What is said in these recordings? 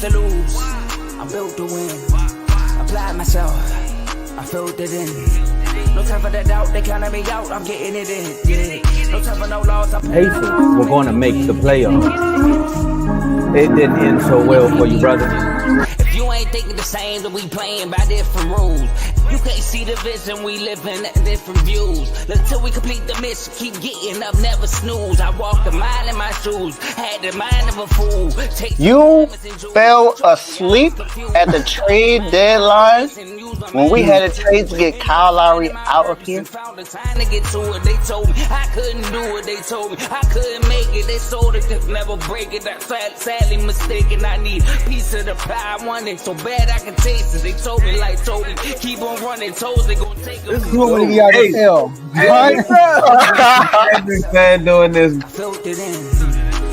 refuse to lose. I'm built to win. Applied myself. I filled it in. No time for the doubt. They counted me out. I'm getting it in. Yeah. No time for no loss. Pacers were going to make the playoffs. It didn't end so well for you, brother. If you ain't thinking the same, then we playing by different rules. You can't see the vision, we living at different views. Until we complete the mission, keep getting up, never snooze. I walked a mile in my shoes, had the mind of a fool. You fell asleep at the trade deadline when we had a trade to get Kyle Lowry out of here. They told me I couldn't do it. They told me I couldn't make it. They sold it, could never break it. That's sadly mistaken. I need a piece of the pie. I want it so bad I can taste it. They told me like told me keep on running. Toes they gonna take them. This is what we got to tell. I've been sad doing this. I filled it in.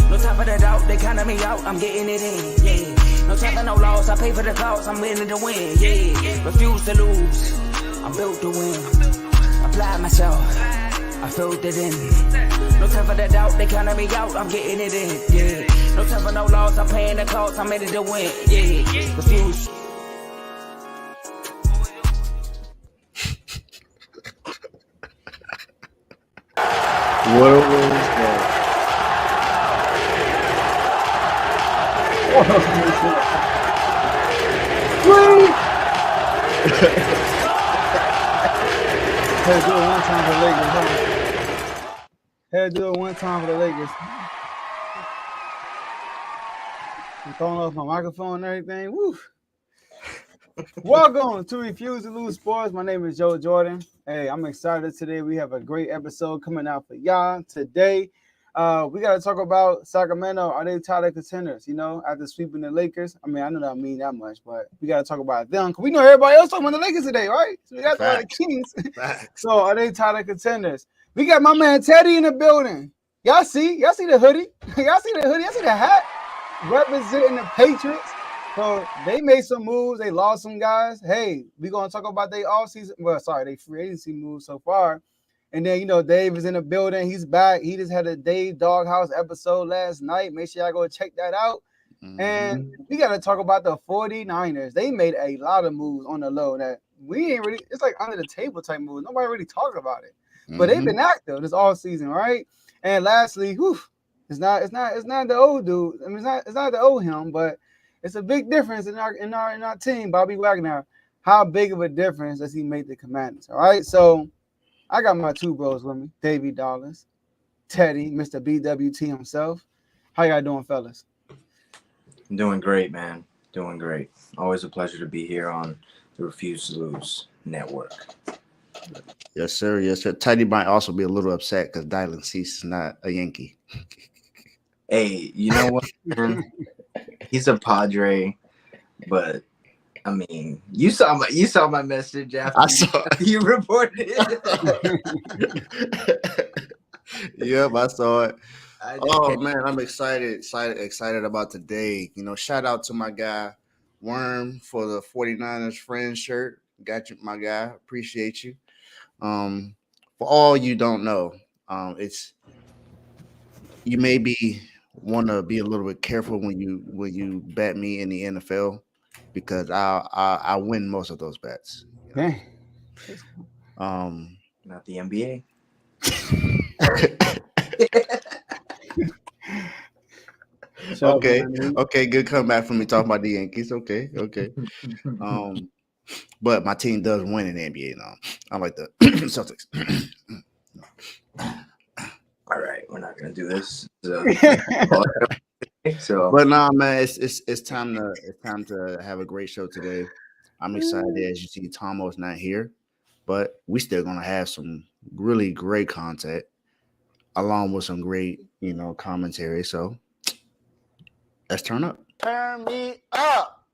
No time for the doubt. They counted me out. I'm getting it in. Yeah. No time for no loss. I pay for the cost. I'm winning to win. Yeah. Refuse to lose. I'm built to win. Apply myself. I filled it in. No time for the doubt. They counted me out. I'm getting it in. Yeah. No time for no loss. I'm paying the cost. I'm in it to win. Yeah. Refuse. What was that? Had to do it one time for the Lakers, huh? Had to do it one time for the Lakers. I'm throwing off my microphone and everything. Woo. Welcome to Refuse to Lose Sports. My name is Joe Jordan. Hey, I'm excited today. We have a great episode coming out for y'all today. We got to talk about Sacramento. Are they title contenders? You know, after sweeping the Lakers. I mean, I know that don't mean that much, but we got to talk about them because we know everybody else talking about the Lakers today, right? So we got to talk about the Kings. So are they title contenders? We got my man Teddy in the building. Y'all see the hoodie? Y'all see the hoodie? Y'all see the hat? Representing the Patriots. So they made some moves. They lost some guys. Hey, we're going to talk about their offseason. Well, sorry, they free agency moves so far. And then, you know, Dave is in the building. He's back. He just had a Dave Doghouse episode last night. Make sure y'all go check that out. Mm-hmm. And we got to talk about the 49ers. They made a lot of moves on the low that we ain't really – it's like under the table type moves. Nobody really talking about it. Mm-hmm. But they've been active this all season, right? And lastly, it's not the old dude. I mean, it's not the old him, but – it's a big difference in our team, Bobby Wagner. How big of a difference does he make the Commanders? All right, so I got my two bros with me, Davey Dollars, Teddy, Mr. BWT himself. How y'all doing, fellas? I'm doing great, man. Doing great. Always a pleasure to be here on the Refuse to Lose Network. Yes, sir. Yes, sir. Teddy might also be a little upset because Dylan Cease is not a Yankee. Hey, you know what? He's a Padre, but I mean, you saw my message after you reported it. Yep, I saw it. Oh man, I'm excited about today. You know, shout out to my guy Worm for the 49ers friend shirt. Got you, my guy. Appreciate you. For all you don't know, it's you may be want to be a little bit careful when you bet me in the NFL because I win most of those bets. Okay. Not the NBA. Okay, good comeback from me talking about the Yankees. Okay. But my team does win in the NBA now. I like the Celtics. All right, we're not gonna do this. So, but nah, man, it's time to have a great show today. I'm excited. As you see, Tomo's not here, but we still gonna have some really great content along with some great, commentary. So let's turn up. Turn me up.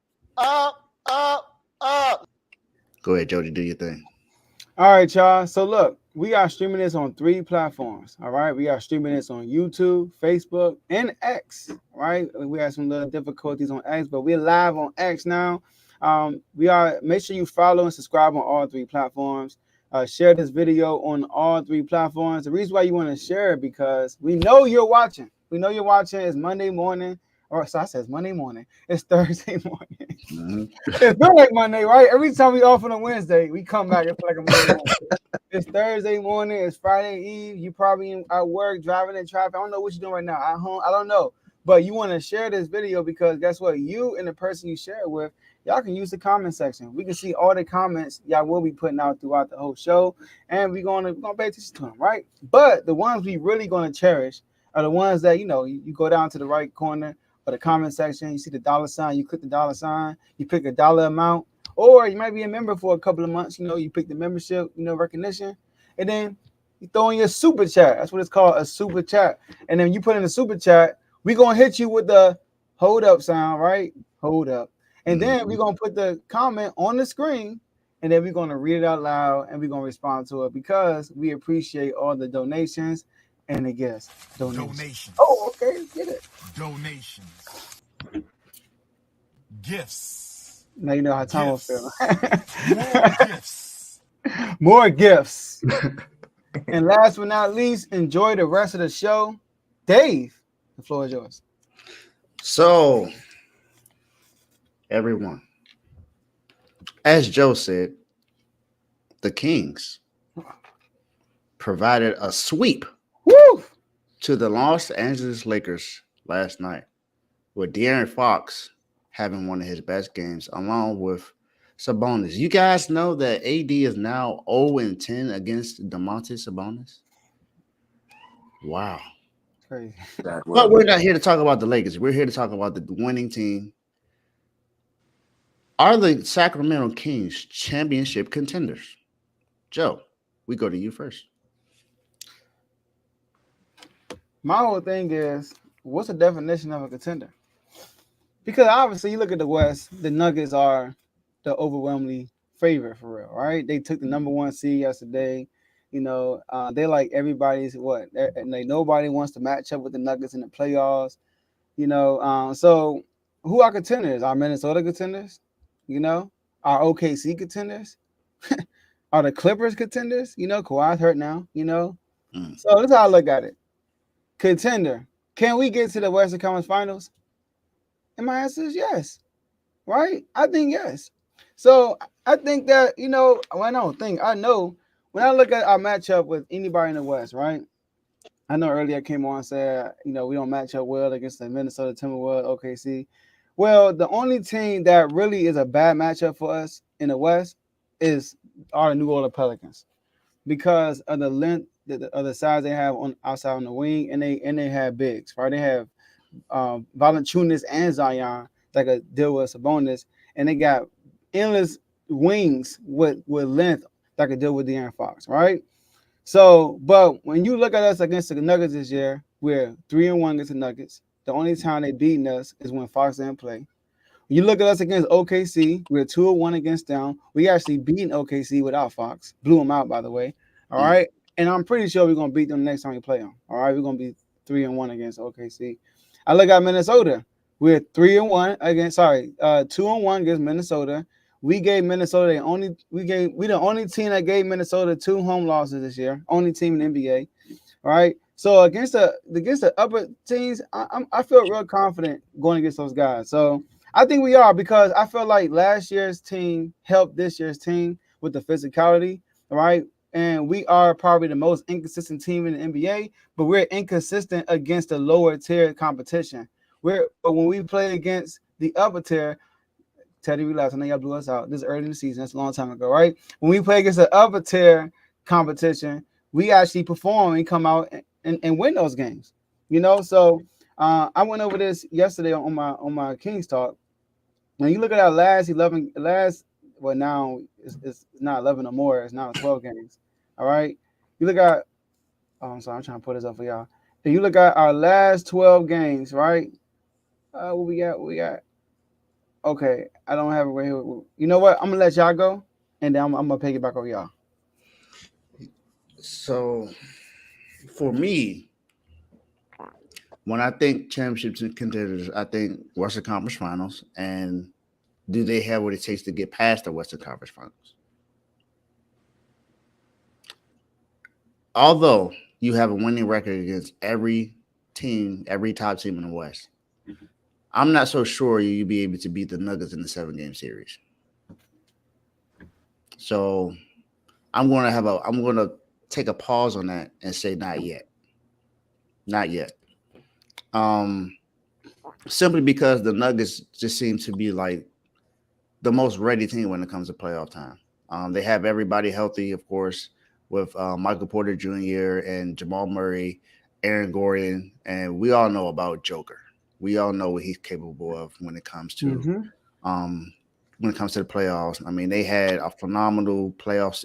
Go ahead, Jody, do your thing. All right, y'all. So look, we are streaming this on 3 platforms. All right, we are streaming this on YouTube, Facebook, and X. All right, we had some little difficulties on X, but we're live on X now. Make sure you follow and subscribe on all 3 platforms. Share this video on all 3 platforms. The reason why you want to share it because we know you're watching. We know you're watching. It's Monday morning. Or so I said Monday morning. It's Thursday morning. Mm-hmm. It feels like Monday, right? Every time we off on a Wednesday, we come back. It feels like a Monday morning. It's Thursday morning. It's Friday Eve. You probably at work, driving in traffic. I don't know what you're doing right now. At home, I don't know. But you want to share this video because guess what? You and the person you share it with, y'all can use the comment section. We can see all the comments y'all will be putting out throughout the whole show, and we're gonna pay attention to them, right? But the ones we really gonna cherish are the ones that you go down to the right corner of the comment section. You see the dollar sign. You click the dollar sign. You pick a dollar amount, or you might be a member for a couple of months. You pick the membership, recognition, and then you throw in your super chat. That's what it's called, a super chat. And then you put in the super chat. We're going to hit you with the hold up sound, right? Hold up. And then we're going to put the comment on the screen, and then we're going to read it out loud, and we're going to respond to it because we appreciate all the donations and the gifts. Donations. Oh, okay. Get it. Donations. Gifts. Now you know how Tomo feels. More gifts. More gifts. And last but not least, enjoy the rest of the show. Dave, the floor is yours. So, everyone, as Joe said, the Kings provided a sweep to the Los Angeles Lakers last night, with De'Aaron Fox having one of his best games, along with Sabonis. You guys know that AD is now 0-10 against Domantas Sabonis? Wow. Crazy. But we're not here to talk about the Lakers. We're here to talk about the winning team. Are the Sacramento Kings championship contenders? Joe, we go to you first. My whole thing is, what's the definition of a contender? Because obviously, you look at the West, the Nuggets are the overwhelmingly favorite for real, right? They took the number 1 seed yesterday. They like everybody's what? Like nobody wants to match up with the Nuggets in the playoffs. So who are contenders? Are Minnesota contenders? Are OKC contenders? Are the Clippers contenders? Kawhi's hurt now. So that's how I look at it. Contender. Can we get to the Western Conference Finals? And my answer is yes. Right? I think yes. So I think that, I know when I look at our matchup with anybody in the West, right? I know earlier I came on and said, we don't match up well against the Minnesota Timberwolves, OKC. Well, the only team that really is a bad matchup for us in the West are the New Orleans Pelicans because of the length of the size they have outside on the wing, and they have bigs, right? They have Valanciunas and Zion that could deal with Sabonis, and they got endless wings with length that could deal with De'Aaron Fox, right? So, but when you look at us against the Nuggets this year, we're 3-1 against the Nuggets. The only time they beaten us is when Fox didn't play. When you look at us against OKC, we're 2-1 against them. We actually beaten OKC without Fox. Blew them out, by the way. All right. And I'm pretty sure we're going to beat them next time we play them. All right. We're going to be 3-1 against OKC. I look at Minnesota. We're 2-1 against Minnesota. We gave Minnesota the only team that gave Minnesota 2 home losses this year. Only team in the NBA. All right. So against the upper teams, I feel real confident going against those guys. So I think we are, because I feel like last year's team helped this year's team with the physicality. All right. And we are probably the most inconsistent team in the NBA, but we're inconsistent against the lower tier competition. But when we play against the upper tier, Teddy, relax. I know y'all blew us out. This is early in the season. That's a long time ago, right? When we play against the upper tier competition, we actually perform and come out and win those games. So I went over this yesterday on my Kings Talk. When you look at our last now it's not 11 or more. It's now 12 games. All right. You look at. Oh, I'm sorry. I'm trying to put this up for y'all. If you look at our last 12 games, right? What we got? Okay, I don't have it right here. You know what? I'm gonna let y'all go, and then I'm gonna pick it back over y'all. So, for me, when I think championships and contenders, I think Western Conference Finals. And do they have what it takes to get past the Western Conference Finals? Although you have a winning record against every top team in the West, I'm not so sure you'll be able to beat the Nuggets in the 7-game series. So I'm gonna take a pause on that and say not yet. Not yet. Simply because the Nuggets just seem to be like the most ready team when it comes to playoff time. They have everybody healthy, of course, with Michael Porter Jr. and Jamal Murray, Aaron Gordon, and we all know about Joker. We all know what he's capable of when it comes to the playoffs. I mean, they had a phenomenal playoff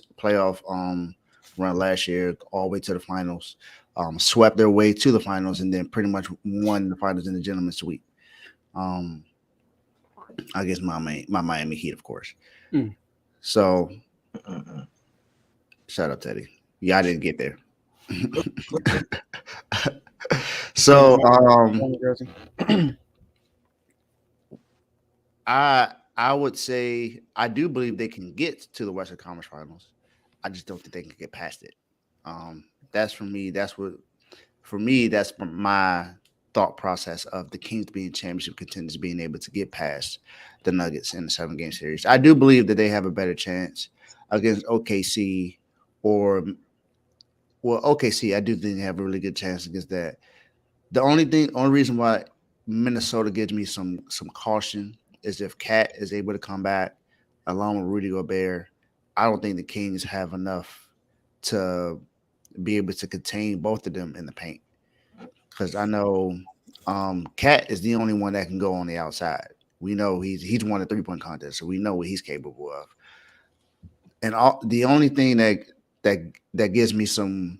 run last year, all the way to the finals. Swept their way to the finals, and then pretty much won the finals in the gentleman's sweep. I guess my Miami Heat, of course. So, shout out Teddy. Yeah, I didn't get there. So, I would say I do believe they can get to the Western Conference Finals. I just don't think they can get past it. That's for me. That's my thought process of the Kings being championship contenders, being able to get past the Nuggets in the 7-game series. I do believe that they have a better chance against OKC OKC. I do think they have a really good chance against that. The only reason why Minnesota gives me some caution is if Cat is able to come back along with Rudy Gobert. I don't think the Kings have enough to be able to contain both of them in the paint. Because I know Cat is the only one that can go on the outside. We know he's won a 3-point contest, so we know what he's capable of. And the only thing that gives me some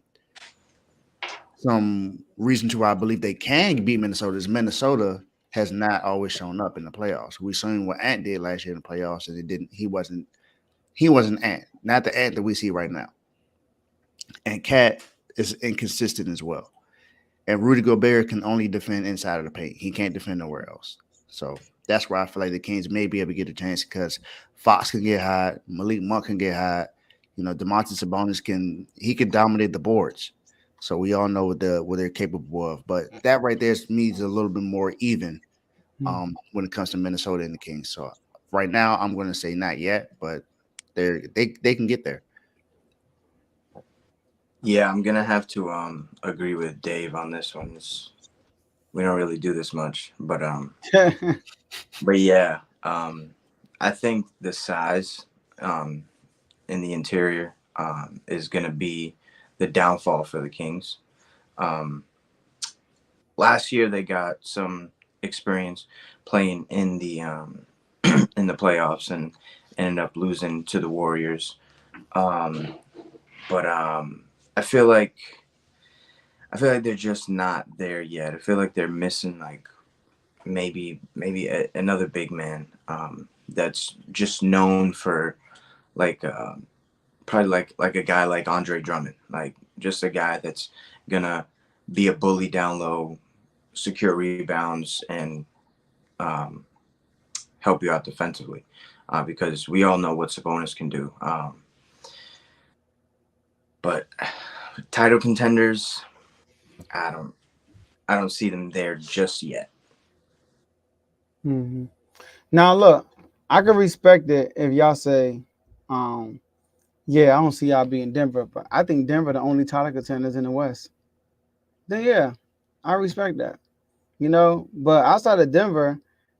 reason to why I believe they can beat Minnesota is Minnesota has not always shown up in the playoffs. We seen what Ant did last year in the playoffs, and he wasn't Ant, not the Ant that we see right now. And Cat is inconsistent as well. And Rudy Gobert can only defend inside of the paint. He can't defend nowhere else. So that's where I feel like the Kings may be able to get a chance because Fox can get hot, Malik Monk can get hot. Domantas Sabonis can dominate the boards. So we all know what they're capable of. But that right there means a little bit more even when it comes to Minnesota and the Kings. So right now I'm going to say not yet, but they can get there. Yeah, I'm gonna have to agree with Dave on this one. We don't really do this much, but yeah, I think the size in the interior is gonna be the downfall for the Kings. Last year they got some experience playing in the in the playoffs and ended up losing to the Warriors. But I feel like they're just not there yet. I feel like they're missing like maybe another big man that's just known for like probably like a guy like Andre Drummond, like just a guy that's gonna be a bully down low, secure rebounds, and help you out defensively, because we all know what Sabonis can do. But title contenders, I don't see them there just yet. Mm-hmm. Now look, I can respect it if y'all say, yeah, I don't see y'all being Denver, but I think Denver the only title contenders in the West. Then yeah, I respect that. But outside of Denver,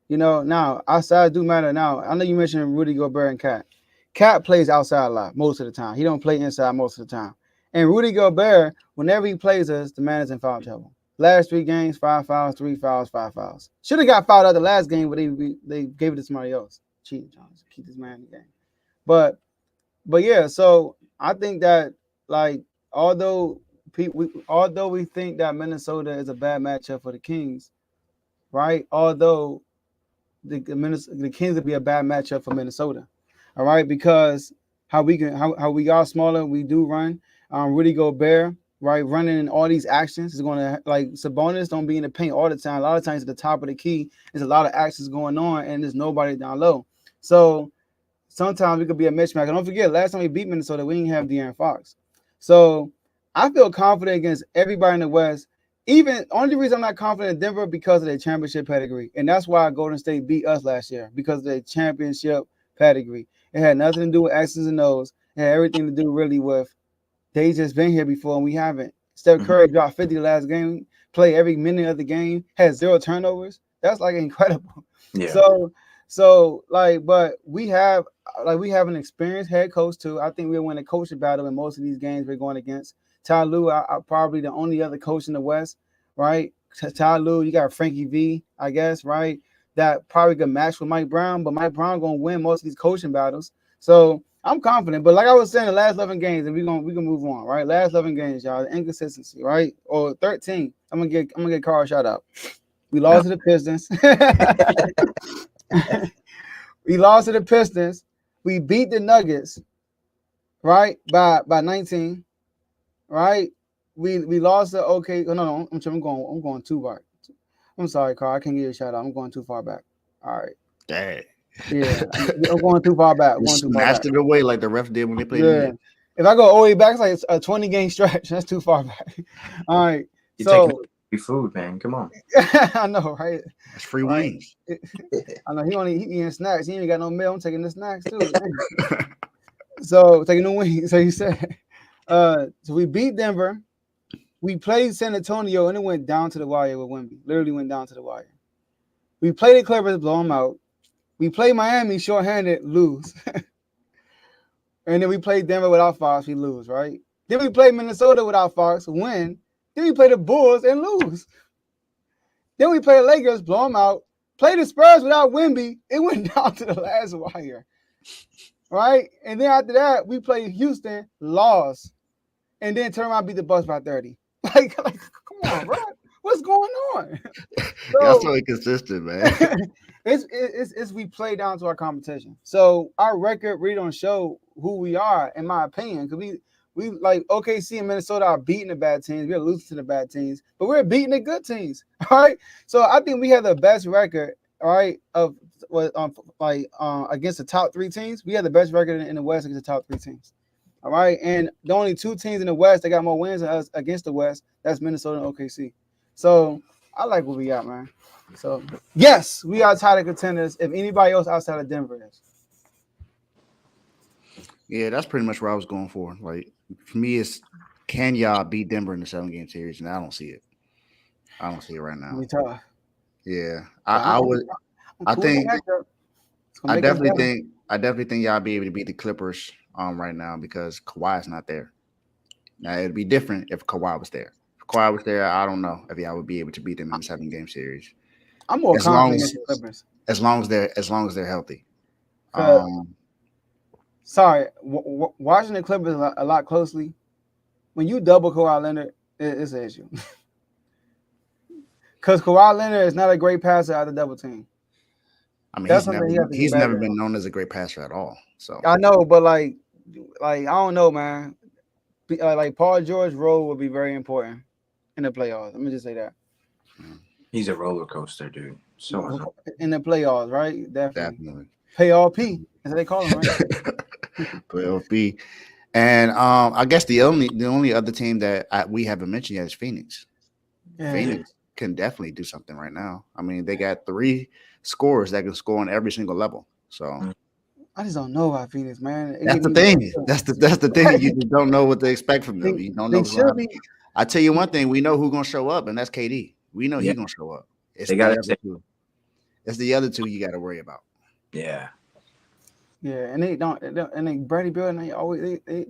now outside do matter. Now I know you mentioned Rudy Gobert and Cat. Cat plays outside a lot most of the time. He don't play inside most of the time. And Rudy Gobert, whenever he plays us, the man is in foul trouble. Last 3 games, 5 fouls, 3 fouls, 5 fouls. Should have got fouled out the last game, but they gave it to somebody else. Cheating, Jones. Keep this man in the game. But yeah, so I think that like although we think that Minnesota is a bad matchup for the Kings, right? Although the Kings would be a bad matchup for Minnesota. All right, because how we are smaller, we do run. Rudy Gobert, right, running in all these actions is going to like Sabonis don't be in the paint all the time. A lot of times at the top of the key, there's a lot of actions going on, and there's nobody down low. So sometimes it could be a mismatch. And don't forget, last time we beat Minnesota, we didn't have De'Aaron Fox. So I feel confident against everybody in the West even only reason I'm not confident in Denver because of their championship pedigree, and that's why Golden State beat us last year because of their championship pedigree. It had nothing to do with X's and O's. It had everything to do really with they just been here before and we haven't. Steph Curry dropped 50 the last game, played every minute of the game, had 0 turnovers. That's like incredible. Yeah. So like, but we have an experienced head coach too. I think we'll win a coaching battle in most of these games we're going against. Ty Lue, I probably the only other coach in the West, right? Ty Lue, you got Frankie V, I guess, right? That probably could match with Mike Brown, but Mike Brown gonna win most of these coaching battles. So I'm confident. But like I was saying, the last 11 games, and we can move on, right? Last 11 games, y'all, the inconsistency, right? Or 13. I'm gonna get Carl a shout out. We lost to the Pistons. We lost to the Pistons. We beat the Nuggets, right? By 19. Right? We lost the okay. No, I'm going too far. I'm sorry, Carl. I can't give you a shout out. I'm going too far back. All right. Dang. Yeah, I'm going too far back. Snatched it away like the ref did when they played. Yeah. If I go all the way back, it's like a 20 game stretch. That's too far back. All right. You're taking free food, man. Come on. I know, right? That's free wings. I know he eating snacks. He ain't got no meal. I'm taking the snacks too. So taking the wings. So he said. So we beat Denver. We played San Antonio and it went down to the wire with Wemby. Literally went down to the wire. We played the Clippers, blow them out. We played Miami shorthanded, lose. And then we played Denver without Fox, we lose, right? Then we played Minnesota without Fox, win. Then we play the Bulls and lose. Then we play the Lakers, blow them out. Play the Spurs without Wemby. It went down to the last wire. Right? And then after that, we played Houston, lost. And then turn around and beat the Bucks by 30. Like come on, bro. What's going on? Y'all so inconsistent, man. It's we play down to our competition. So our record really don't show who we are, in my opinion. Because we like OKC and Minnesota are beating the bad teams. We're losing to the bad teams, but we're beating the good teams. All right. So I think we have the best record, all right, of against the top 3 teams. We have the best record in the West against the top 3 teams. All right. And the only 2 teams in the West that got more wins than us against the West, that's Minnesota and OKC. So I like what we got, man. So yes, we are title contenders. If anybody else outside of Denver is. Yeah, that's pretty much what I was going for. Like for me, it's can y'all beat Denver in the 7-game series? And I don't see it. I don't see it right now. Tough. Yeah, I would. I definitely think y'all be able to beat the Clippers right now because Kawhi's not there. Now it'd be different if Kawhi was there. If Kawhi was there, I don't know if y'all would be able to beat them in the 7-game series. I'm more confident in the Clippers as long as they're healthy. Sorry, watching the Clippers a lot closely. When you double Kawhi Leonard, it's an issue. Because Kawhi Leonard is not a great passer out of the double team. I mean, he's never been known as a great passer at all. So I know, but like I don't know, man. Like Paul George's role would be very important in the playoffs. Let me just say that. He's a roller coaster, dude. So in the playoffs, right? Definitely. Pay all P. That's what they call him, right? Pay all P. And I guess the only other team that we haven't mentioned yet is Phoenix. Yeah. Phoenix can definitely do something right now. I mean, they got 3 scorers that can score on every single level. So I just don't know about Phoenix, man. That's the thing. That's the thing. You just don't know what to expect from them. You don't know. I tell you one thing. We know who's gonna show up, and that's KD. We know he's gonna show up. It's the other two you got to worry about. Yeah. Yeah, and they Brady Bill and they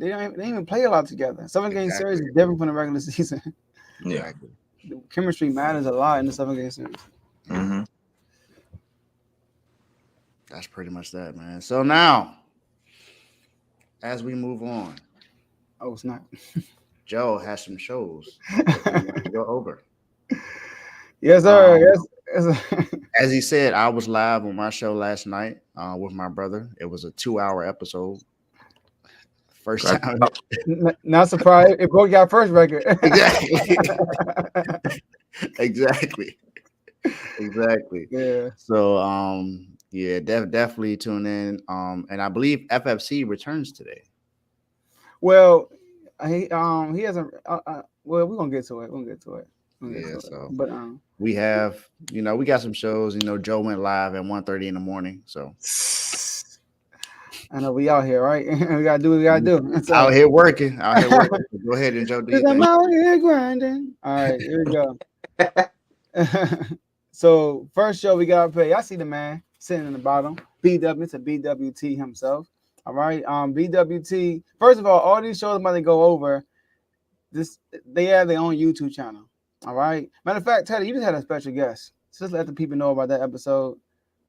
don't even play a lot together. 7-game series is different from the regular season. Yeah. The chemistry matters a lot in the 7-game series. Mm-hmm. That's pretty much that, man. So now, as we move on, it's not. Joe has some shows to go over. Yes, sir. Yes. As he said, I was live on my show last night with my brother. It was a 2-hour episode. First time. Not surprised. It broke your first record. Exactly. Yeah. So, definitely tune in. And I believe FFC returns today. Well, he hasn't. Well, we're gonna get to it. Okay, Yeah, so, so but we have, we got some shows. Joe went live at 1:30 in the morning. So I know we out here, right? We gotta do what we gotta do. That's out all. here working. Out here working. So go ahead and Joe, do Cause your I'm thing. out here grinding. All right, here we go. So first show we gotta play. I see the man sitting in the bottom. BW, it's a BWT himself. All right. BWT. First of all these shows I'm about to go over. This they have their own YouTube channel. All right. Matter of fact, Teddy, you just had a special guest. So just let the people know about that episode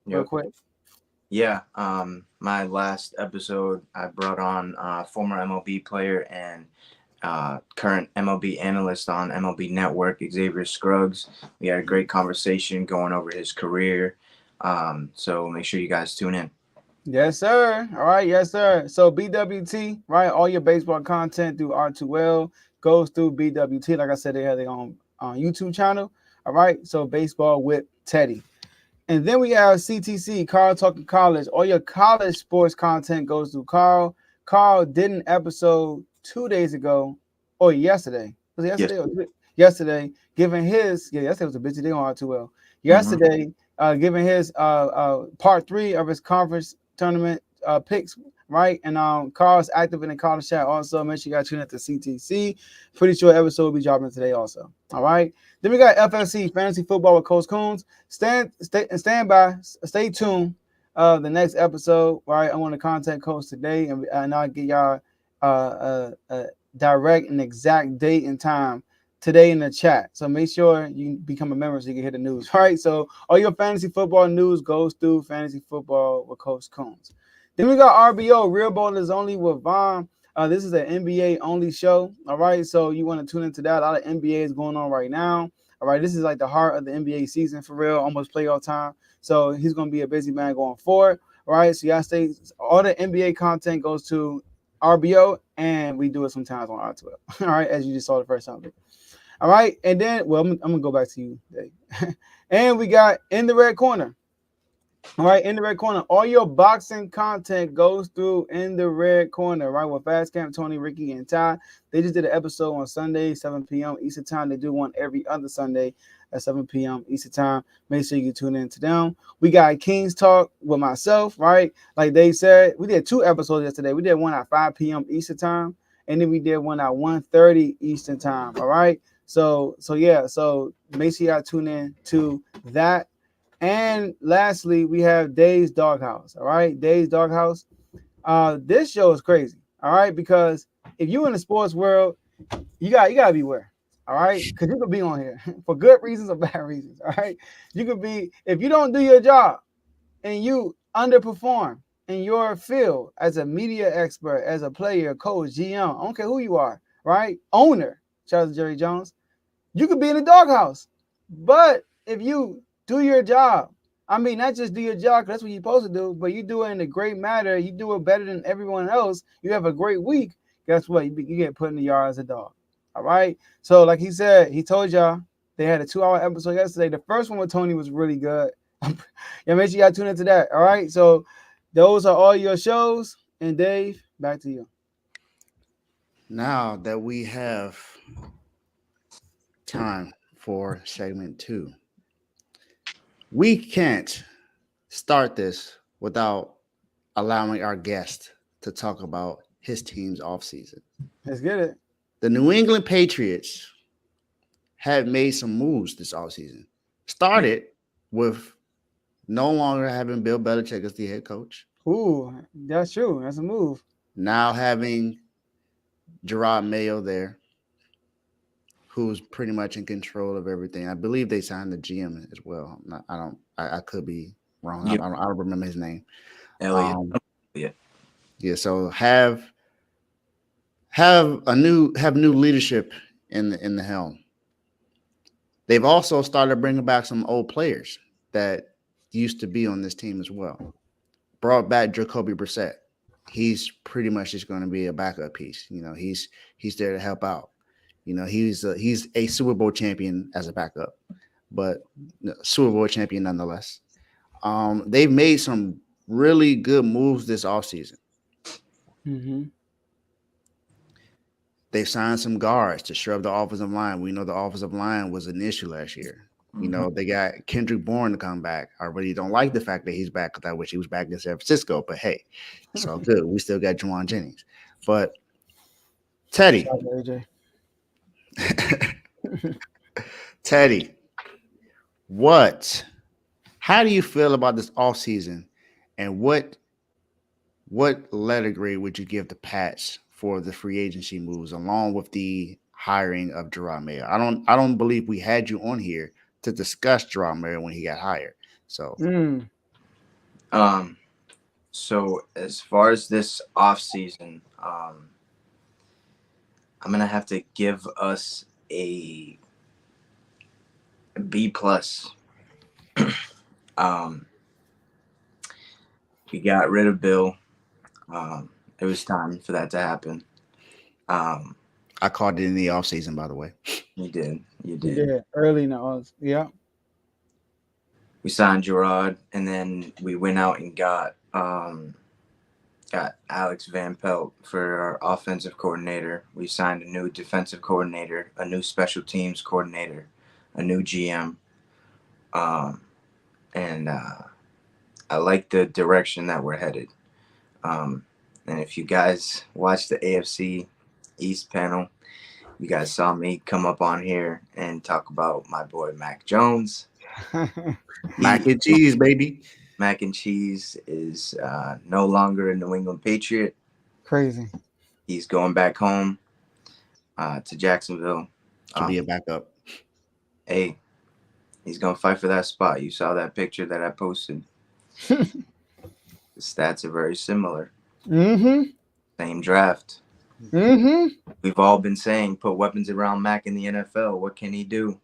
real Yep. quick. Yeah. My last episode, I brought on former MLB player and current MLB analyst on MLB Network, Xavier Scruggs. We had a great conversation going over his career. So make sure you guys tune in. Yes, sir. All right, yes, sir. So BWT, right? All your baseball content through R2L goes through BWT. Like I said, they have their own YouTube channel. All right. So baseball with Teddy. And then we have CTC, Carl Talking College. All your college sports content goes through Carl. Carl did an episode 2 days ago or yesterday. Was it yesterday? Yes. Yesterday, giving his, yesterday was a busy day on R2L. Yesterday, giving his part 3 of his conference tournament picks, right? And Carl's active in the college chat also. Make sure you guys tune in to CTC. Pretty sure episode will be dropping today also. All right. Then we got FFC, Fantasy Football with Coach Coombs. Stand by, stay tuned. The next episode, right? I want to contact Coach today, and I'll get y'all a direct and exact date and time today in the chat. So make sure you become a member so you can hear the news. All right. So all your fantasy football news goes through Fantasy Football with Coach Coombs. Then we got RBO, Real Ballers Only with Vaughn. This is an NBA only show. All right. So you want to tune into that. A lot of NBA is going on right now. All right. This is like the heart of the NBA season for real, almost playoff time. So he's going to be a busy man going forward. All right. So y'all stay. All the NBA content goes to RBO, and we do it sometimes on R12. All right. As you just saw the first time. All right. And then, well, I'm going to go back to you, Dave. And we got In the Red Corner. All right, In the Red Corner. All your boxing content goes through In the Red Corner, right? With Fast Camp, Tony, Ricky, and Ty. They just did an episode on Sunday, 7 p.m. Eastern Time. They do one every other Sunday at 7 p.m. Eastern Time. Make sure you tune in to them. We got King's Talk with myself, right? Like they said, we did 2 episodes yesterday. We did one at 5 p.m. Eastern Time, and then we did one at 1:30 Eastern Time, all right? So make sure y'all tune in to that. And lastly, we have Dave's Doghouse. All right, Dave's Doghouse. This show is crazy. All right, because if you're in the sports world, you gotta beware. All right, because you could be on here for good reasons or bad reasons. All right, you could be, if you don't do your job and you underperform in your field as a media expert, as a player, coach, GM, I don't care who you are, right? Owner, shout out to Jerry Jones. You could be in the doghouse. But if you do your job, I mean, not just do your job, because that's what you're supposed to do, but you do it in a great manner, you do it better than everyone else, you have a great week, guess what? You get put in the yard as a dog. All right? So like he said, he told y'all they had a 2-hour episode yesterday. The first one with Tony was really good. Yeah, make sure y'all tune into that. All right? So those are all your shows. And Dave, back to you. Now that we have time for segment 2, we can't start this without allowing our guest to talk about his team's offseason. Let's get it. The New England Patriots have made some moves this offseason. Started with no longer having Bill Belichick as the head coach. Ooh, that's true. That's a move. Now having Gerard Mayo there, who's pretty much in control of everything. I believe they signed the GM as well. I could be wrong. Yep. I don't remember his name. Elliot. Yeah. So have new leadership in the helm. They've also started bringing back some old players that used to be on this team as well. Brought back Jacoby Brissett. He's pretty much just going to be a backup piece. He's there to help out. He's a Super Bowl champion as a backup, but Super Bowl champion nonetheless. They've made some really good moves this offseason. Mm-hmm. They signed some guards to shore up the offensive line. We know the offensive line was an issue last year. You know, they got Kendrick Bourne to come back. I really don't like the fact that he's back because I wish he was back in San Francisco. But hey, it's all good. We still got Juwan Jennings. But Teddy, Shout out to AJ. Teddy, how do you feel about this offseason, and what letter grade would you give the Pats for the free agency moves along with the hiring of Gerard Mayer? I don't believe we had you on here to discuss Gerard Mayer when he got hired. So So as far as this offseason, I'm gonna have to give us a B plus. We got rid of Bill. It was time for that to happen. I called it in the offseason, by the way. You did. Yeah, early in the offseason. Yeah. We signed Gerard, and then we went out and got Alex Van Pelt for our offensive coordinator. We signed a new defensive coordinator, a new special teams coordinator, a new GM. And I like the direction that we're headed. And if you guys watch the AFC East panel, you guys saw me come up on here and talk about my boy Mac Jones. Mac and cheese, baby. Mac and Cheese is no longer a New England Patriot. Crazy. He's going back home to Jacksonville. To be a backup. Hey, he's going to fight for that spot. You saw that picture that I posted. The stats are very similar. Same draft. We've all been saying, put weapons around Mac in the NFL. What can he do?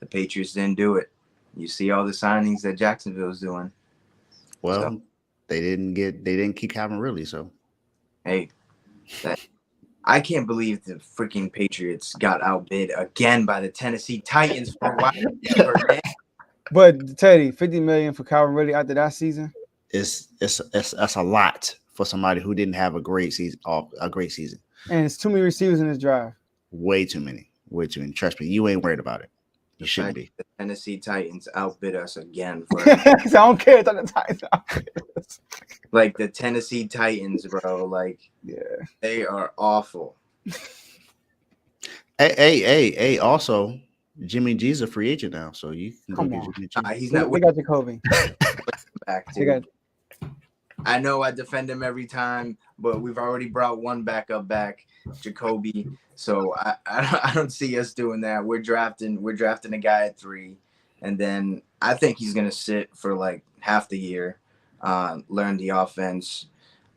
The Patriots didn't do it. You see all the signings that Jacksonville's doing. Well, So, they didn't keep Calvin Ridley, so hey, I can't believe the freaking Patriots got outbid again by the Tennessee Titans for wide receiver, man. But Teddy, $50 million for Calvin Ridley after that season. that's a lot for somebody who didn't have a great season. And it's too many receivers in this drive. Way too many. Trust me, you ain't worried about it. You shouldn't be. The Tennessee Titans outbid us again. For I don't care about the Titans. like the Tennessee Titans, bro. Like, yeah, they are awful. Hey. Also, Jimmy G's a free agent now, so you can Come go on. get Jimmy G. He's we not got Jacoby. back, We dude. got I know I defend him every time, but we've already brought one backup back, Jacoby. So I don't see us doing that. We're drafting a guy at 3, and then I think he's gonna sit for like half the year, learn the offense,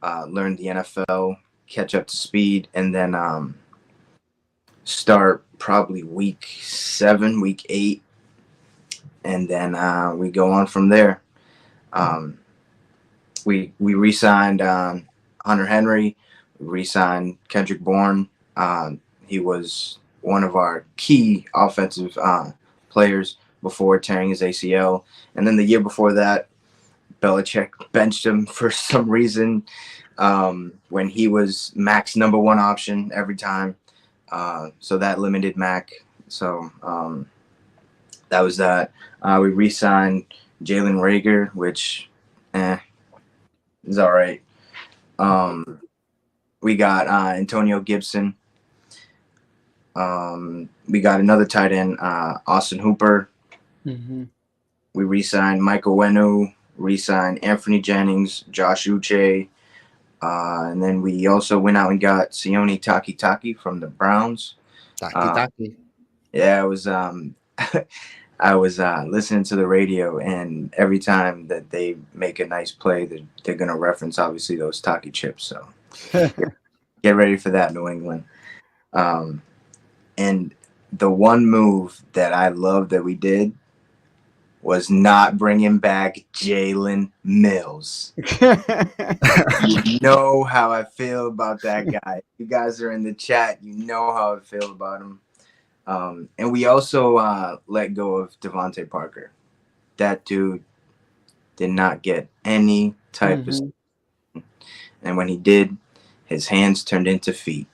learn the NFL, catch up to speed, and then start probably week 7, week 8, and then we go on from there. We re-signed Hunter Henry, we re-signed Kendrick Bourne. He was one of our key offensive players before tearing his ACL. And then the year before that, Belichick benched him for some reason when he was Mac's #1 option every time. So that limited Mac. So that was that. We re-signed Jalen Reagor, which is all right. We got Antonio Gibson. We got another tight end, Austin Hooper. We re-signed Michael Wenu, re-signed Anthony Jennings, Josh Uche. And then we also went out and got Sione Takitaki from the Browns. Taki. Yeah, it was I was listening to the radio, and every time that they make a nice play, they're going to reference, obviously, those Taki chips. So get ready for that, New England. And the one move that I love that we did was not bringing back Jalen Mills. You know how I feel about that guy. You guys are in the chat. You know how I feel about him. And we also let go of Devontae Parker. That dude did not get any type of. And when he did, his hands turned into feet.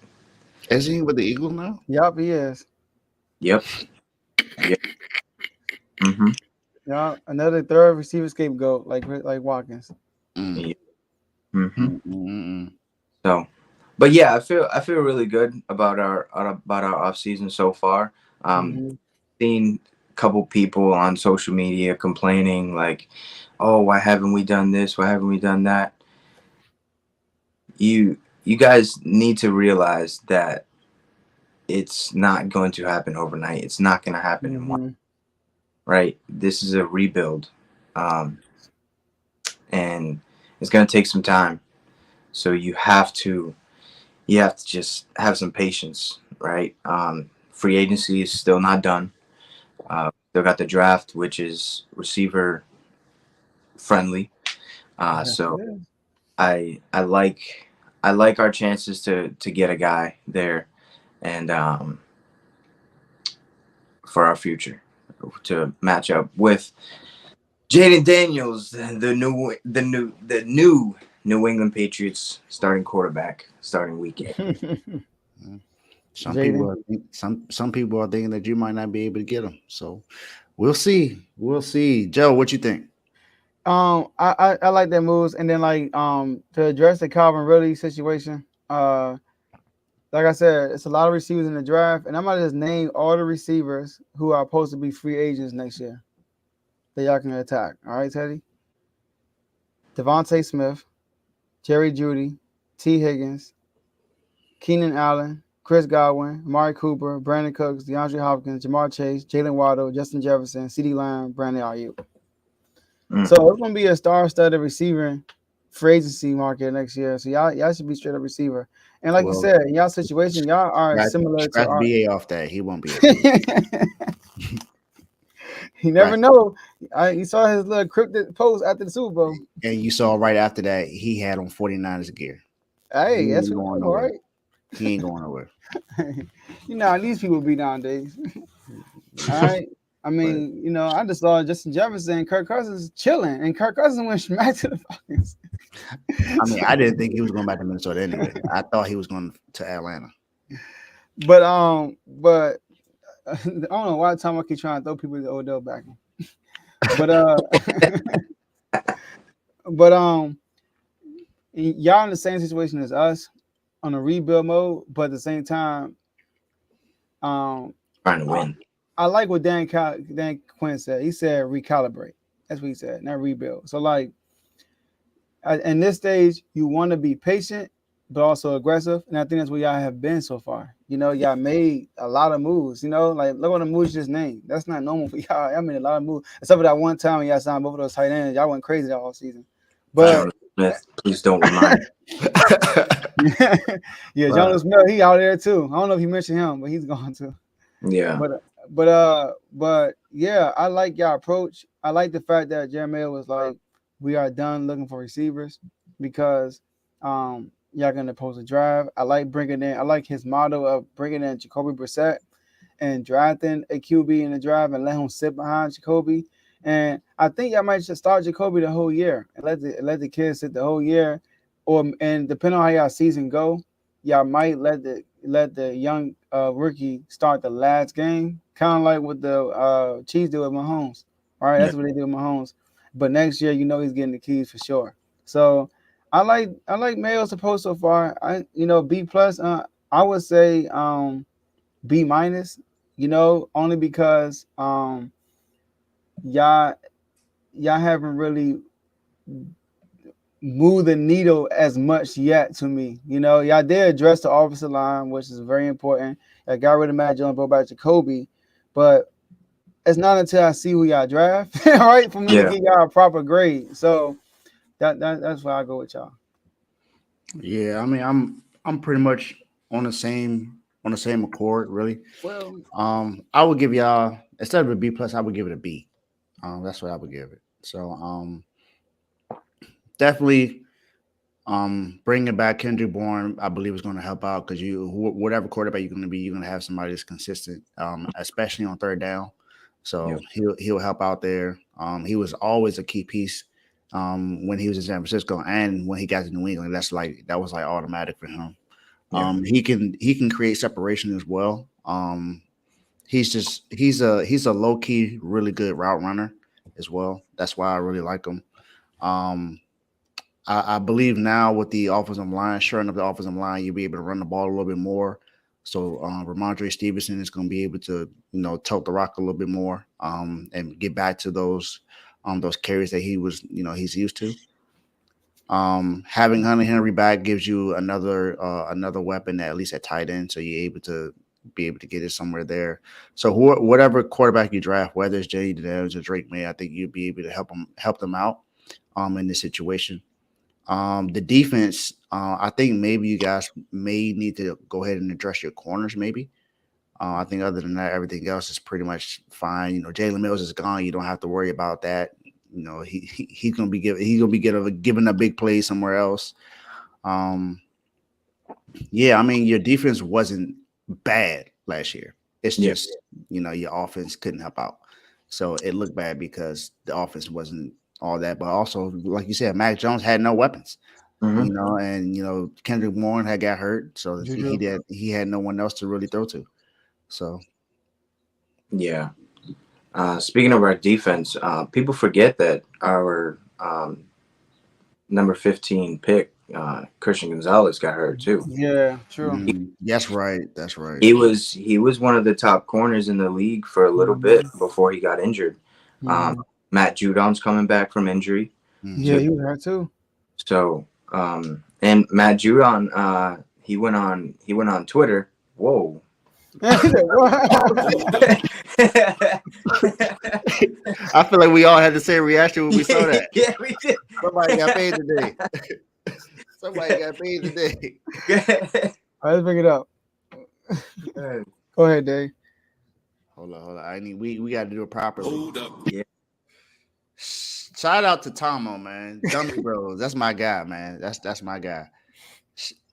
Isn't he with the Eagles now? Yup, he is. Yep. Yep. Mm-hmm. Yeah, another third receiver scapegoat like Watkins. Mm. Yep. Mm-hmm. Mm. So, but yeah, I feel really good about our off season so far. Mm-hmm. Seen a couple people on social media complaining like, "Oh, why haven't we done this? Why haven't we done that?" You guys need to realize that it's not going to happen overnight. It's not going to happen in one, Mm-hmm. right? This is a rebuild, and it's going to take some time. So you have to just have some patience, right? Free agency is still not done. Still got the draft, which is receiver friendly. Yes, it So is. I like our chances to get a guy there, and for our future to match up with Jaden Daniels, the new New England Patriots starting quarterback, starting weekend. Some people Jaden. are some people are thinking that you might not be able to get him. So we'll see. We'll see. Joe, what you think? I like that moves, and then to address the Calvin Ridley situation. Like I said, it's a lot of receivers in the draft, and I'm gonna just name all the receivers who are supposed to be free agents next year that y'all can attack. All right, Teddy. Devontae Smith, Jerry Judy, T. Higgins, Keenan Allen, Chris Godwin, Amari Cooper, Brandon Cooks, DeAndre Hopkins, Jamar Chase, Jalen Waddle, Justin Jefferson, CeeDee Lamb, Brandon Ayuk. So it's gonna be a star-studded receiving free agency market next year. So y'all should be straight up receiver. And like you Well, said, in y'all situation, y'all are similar to scratch our. BA off that. He won't be able to. You never Right. know. You saw his little cryptic post after the Super Bowl. And you saw right after that he had on 49ers gear. Hey, He that's ain't what going we know, nowhere. right? He ain't going nowhere. You know how these people be nowadays. All right. I mean, I just saw Justin Jefferson and Kirk Cousins chilling, and Kirk Cousins went smack to the Falcons. I mean, I didn't think he was going back to Minnesota anyway. I thought he was going to Atlanta. But I don't know why time I keep trying to throw people to Odell Beckham. But but y'all in the same situation as us on a rebuild mode, but at the same time, Trying to I, win. I like what Dan Quinn said. He said recalibrate. That's what he said, not rebuild. So in this stage, you want to be patient, but also aggressive. And I think that's where y'all have been so far. Y'all made a lot of moves. Like look at the moves you just named. That's not normal for y'all. I made a lot of moves. Except for that one time when y'all signed both of those tight ends. Y'all went crazy that whole season. But Jonas Smith, please don't remind me. yeah, Jonas Smith, he out there too. I don't know if you mentioned him, but he's gone too. Yeah. But yeah, I like y'all approach. I like the fact that Jeremiah was like, we are done looking for receivers because y'all gonna post a drive. I like his motto of bringing in Jacoby Brissett and drafting a QB in the drive and let him sit behind Jacoby. And I think y'all might just start Jacoby the whole year and let the kids sit the whole year, and depending on how y'all season go, y'all might let the young rookie start the last game, kind of like what the Chiefs do with Mahomes. All right, that's what they do with Mahomes. But next year, he's getting the keys for sure. So I like Mayo's approach so far. B plus. I would say B minus. Only because y'all haven't really move the needle as much yet to me. Y'all did address the offensive line, which is very important. I got rid of Matt Jones, brought back Jacoby, but it's not until I see who y'all draft, all right, for me to give y'all a proper grade. So that's why I go with y'all. Yeah, I mean, I'm pretty much on the same accord, really. Well, I would give y'all instead of a B plus, I would give it a B. That's what I would give it. So, definitely, bringing back Kendrick Bourne, I believe is going to help out because whatever quarterback you're going to be, you're going to have somebody that's consistent, especially on third down. So he'll help out there. He was always a key piece when he was in San Francisco and when he got to New England. That was like automatic for him. Yeah. He can create separation as well. He's a low key really good route runner as well. That's why I really like him. Um, I believe now with the offensive line, shoring up the offensive line, you'll be able to run the ball a little bit more. So Ramondre Stevenson is going to be able to, tote the rock a little bit more, and get back to those carries that he's used to. Having Hunter Henry back gives you another weapon at least at tight end, so you're able to get it somewhere there. So whatever quarterback you draft, whether it's J.D. Daniels or Drake May, I think you'll be able to help them out in this situation. The defense, I think maybe you guys may need to go ahead and address your corners. Maybe I think other than that, everything else is pretty much fine. Jalen Mills is gone. You don't have to worry about that. He's gonna be giving a big play somewhere else. Yeah, I mean your defense wasn't bad last year. It's just your offense couldn't help out, so it looked bad because the offense wasn't all that. But also, like you said, Mac Jones had no weapons. And Kendrick Warren had got hurt, so he had no one else to really throw to. So yeah. Speaking of our defense, people forget that our number 15 pick, Christian Gonzalez, got hurt too. Yeah, true. That's right. He was one of the top corners in the league for a little bit before he got injured. Matt Judon's coming back from injury. Yeah, he was hurt too. So, and Matt Judon, he went on Twitter. Whoa. I feel like we all had the same reaction when we saw that. Yeah, we did. Somebody got paid today. Somebody got paid today. All right, let's bring it up. Go ahead, Dave. Hold on. We got to do it properly. Hold up. Yeah. Shout out to Tomo, man. Dummy Bros. That's my guy, man. That's my guy.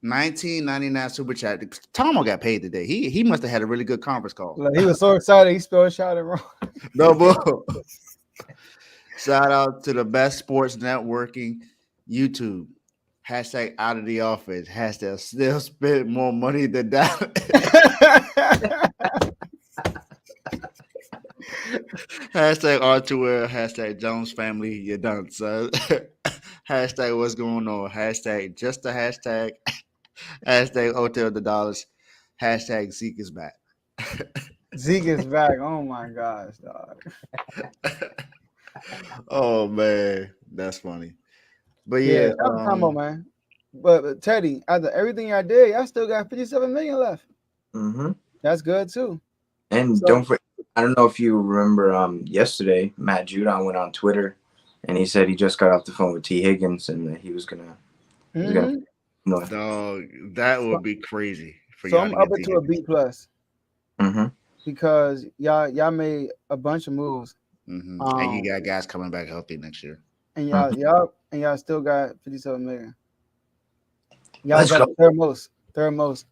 1999 super chat. Tomo got paid today. He must have had a really good conference call. Like, he was so excited he spelled shout it wrong. No bull. Shout out to the best sports networking YouTube. Hashtag out of the office. Hashtag still spend more money than that. Hashtag R2L. Hashtag Jones family. You're done, son. Hashtag what's going on. Hashtag just a hashtag. Hashtag Hotel the Dollars. Hashtag Zeke is back. Zeke is back. Oh my gosh, dog. Oh man, that's funny. But Yeah, Tomo, man. But Teddy, after everything I did, I still got 57 million left. That's good too. And don't forget, I don't know if you remember yesterday, Matt Judon went on Twitter and he said he just got off the phone with T. Higgins and that he was gonna Dog, that would be crazy. So I'm up into a B plus. Because y'all made a bunch of moves. And you got guys coming back healthy next year. And y'all still got 57 million. Y'all got the third most.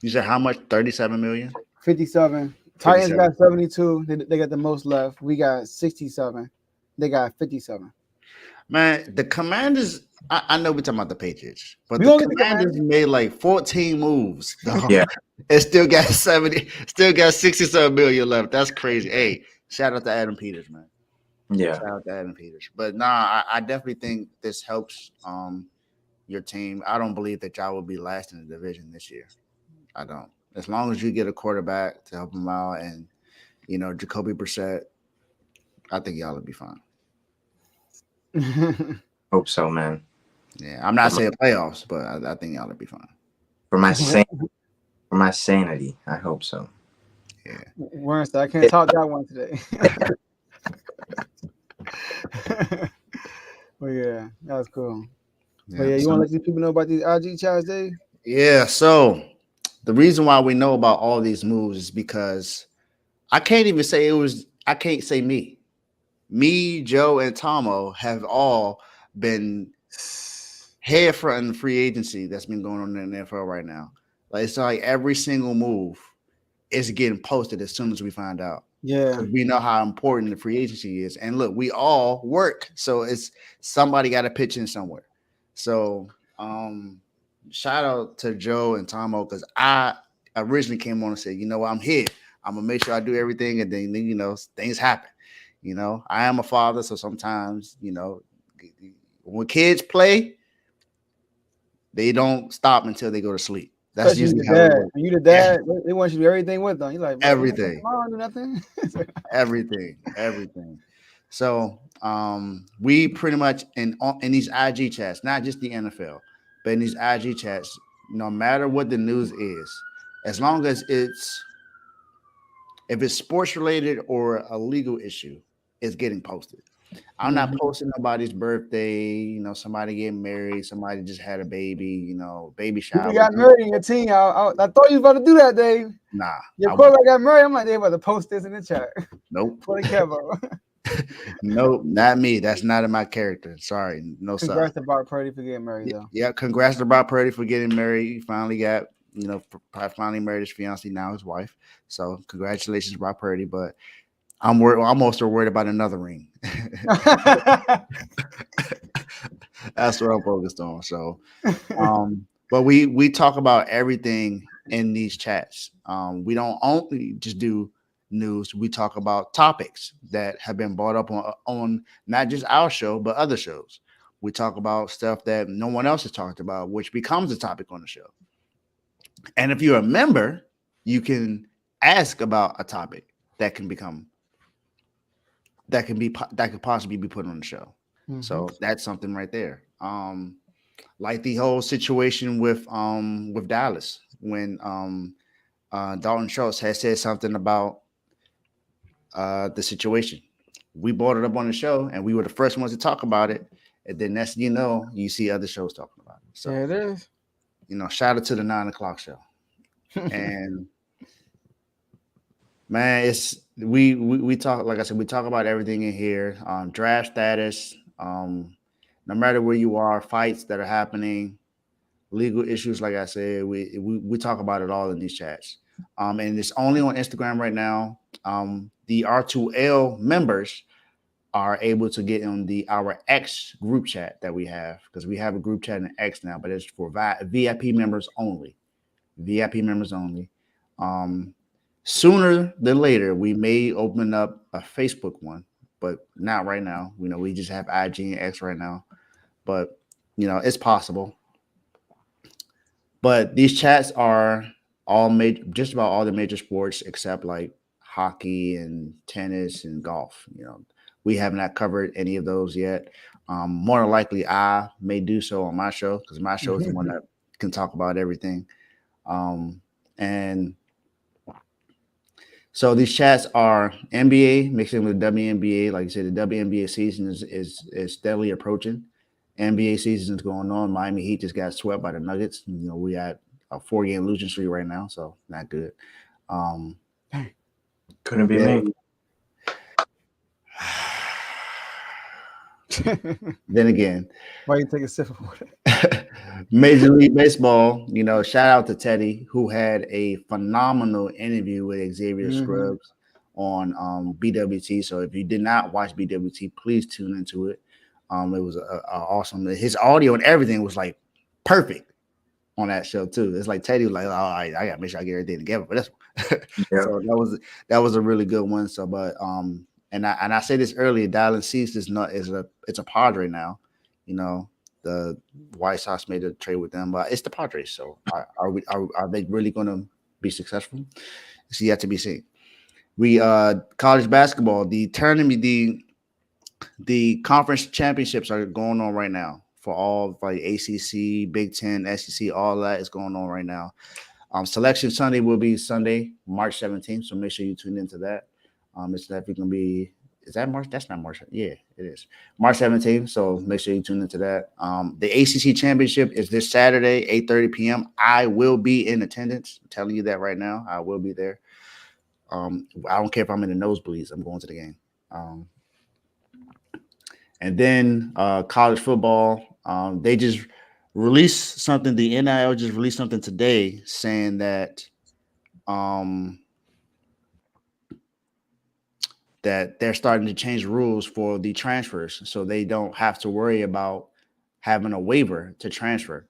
You said how much? 37 million? 57. Titans got 72. They got the most left. We got 67. They got 57. Man, the Commanders, I know we're talking about the Patriots, but the Commanders made like 14 moves. Yeah. And still got 67 million left. That's crazy. Hey, shout out to Adam Peters, man. Yeah. Shout out to Adam Peters. But nah, I definitely think this helps your team. I don't believe that y'all will be last in the division this year. I don't. As long as you get a quarterback to help them out and, Jacoby Brissett, I think y'all will be fine. Hope so, man. Yeah, I'm not saying playoffs, but I think y'all will be fine. For my sanity, I hope so. Yeah. Wednesday, I can't talk that one today. But yeah, that was cool. But yeah, you want to let these people know about these IG chats, Dave? Yeah, so the reason why we know about all these moves is because I can't say me. Me, Joe, and Tomo have all been head front in the free agency that's been going on in the NFL right now. Like, it's like every single move is getting posted as soon as we find out. Yeah. We know how important the free agency is. And look, we all work. So it's somebody got to pitch in somewhere. So shout out to Joe and Tomo because I originally came on and said, you know what, I'm here. I'm gonna make sure I do everything, and then things happen. I am a father, so sometimes when kids play, they don't stop until they go to sleep. That's Especially usually the how it dad. works. When you the Yeah, dad, they want you to do everything with them. You're like, bro, you everything. don't do nothing. everything. So we pretty much in these IG chats, not just the NFL, but in these IG chats, no matter what the news is, as long as if it's sports related or a legal issue, it's getting posted. I'm not posting nobody's birthday, somebody getting married, somebody just had a baby, baby People shower. got married in your team. I thought you was about to do that, Dave. Nah, Your I won't. quarterback got married. I'm like, they about to post this in the chat Nope. for the Kevo. Nope, not me. That's not in my character. Sorry, no sir. Congrats to Brock Purdy for getting married, though. Yeah, congrats to Brock Purdy for getting married. He finally got, finally married his fiance, now his wife. So congratulations, Brock Purdy. But I'm also worried about another ring. That's what I'm focused on. So, but we talk about everything in these chats. We don't only just do news. We talk about topics that have been brought up on not just our show but other shows. We talk about stuff that no one else has talked about, which becomes a topic on the show. And if you're a member, you can ask about a topic that could possibly be put on the show. Mm-hmm. So that's something right there. Like the whole situation with Dallas when Dalton Schultz had said something about the situation. We brought it up on the show, and we were the first ones to talk about it. And then you see other shows talking about it. So yeah, it is. Shout out to the 9 o'clock show. And man, it's we talk, like I said, we talk about everything in here. Draft status, no matter where you are, fights that are happening, legal issues, like I said, we talk about it all in these chats. And it's only on Instagram right now. The R2L members are able to get on our X group chat that we have, because we have a group chat in X now, but it's for VIP members only. VIP members only. Sooner than later, we may open up a Facebook one, but not right now. We just have IG and X right now, but it's possible. But these chats are just about all the major sports except like hockey and tennis and golf. We have not covered any of those yet. More than likely, I may do so on my show, because my show is the one that can talk about everything. And so these chats are NBA mixed in with WNBA. Like I said, the WNBA season is steadily approaching. NBA season is going on. Miami Heat just got swept by the Nuggets. We got a 4-game losing streak right now, so not good. Couldn't be me. Then again, why you take a sip of water? Major League Baseball, shout out to Teddy, who had a phenomenal interview with Xavier Scruggs on BWT. So if you did not watch BWT, please tune into it. It was awesome. His audio and everything was like perfect on that show too. It's like Teddy was like, all right, I gotta make sure I get everything together for this one. Yeah. So that was a really good one. So, but and I said this earlier, Dylan Cease it's a Padre now. The White Sox made a trade with them, but it's the Padres. So are they really going to be successful? It's yet to be seen. We college basketball, the tournament, the conference championships are going on right now for all like ACC, Big Ten, SEC, all that is going on right now. Selection Sunday will be Sunday, March 17th. So make sure you tune into that. It's definitely going to be. Is that March? That's not March. Yeah, it is March 17th. So make sure you tune into that. The ACC championship is this Saturday, 8:30 p.m. I will be in attendance. I'm telling you that right now. I will be there. I don't care if I'm in the nosebleeds. I'm going to the game. And then college football. They just released something. The NIL just released something today saying that that they're starting to change rules for the transfers, so they don't have to worry about having a waiver to transfer.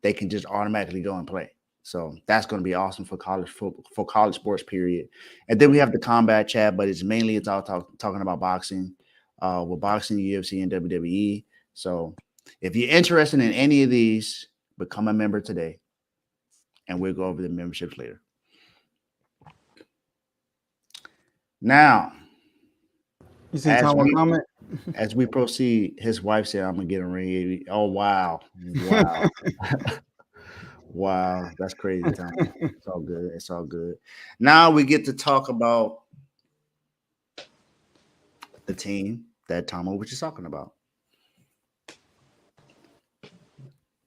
they can just automatically go and play. So that's going to be awesome for college sports, period. And then we have the combat chat, but it's all talking about boxing, with boxing, UFC, and WWE. So if you're interested in any of these, become a member today, and we'll go over the memberships later. Now, You see Tomo comment? as we proceed, his wife said, "I'm gonna get a ring." Oh wow, wow. Wow, that's crazy, Tom. It's all good. It's all good. Now we get to talk about the team that Tomo was just talking about.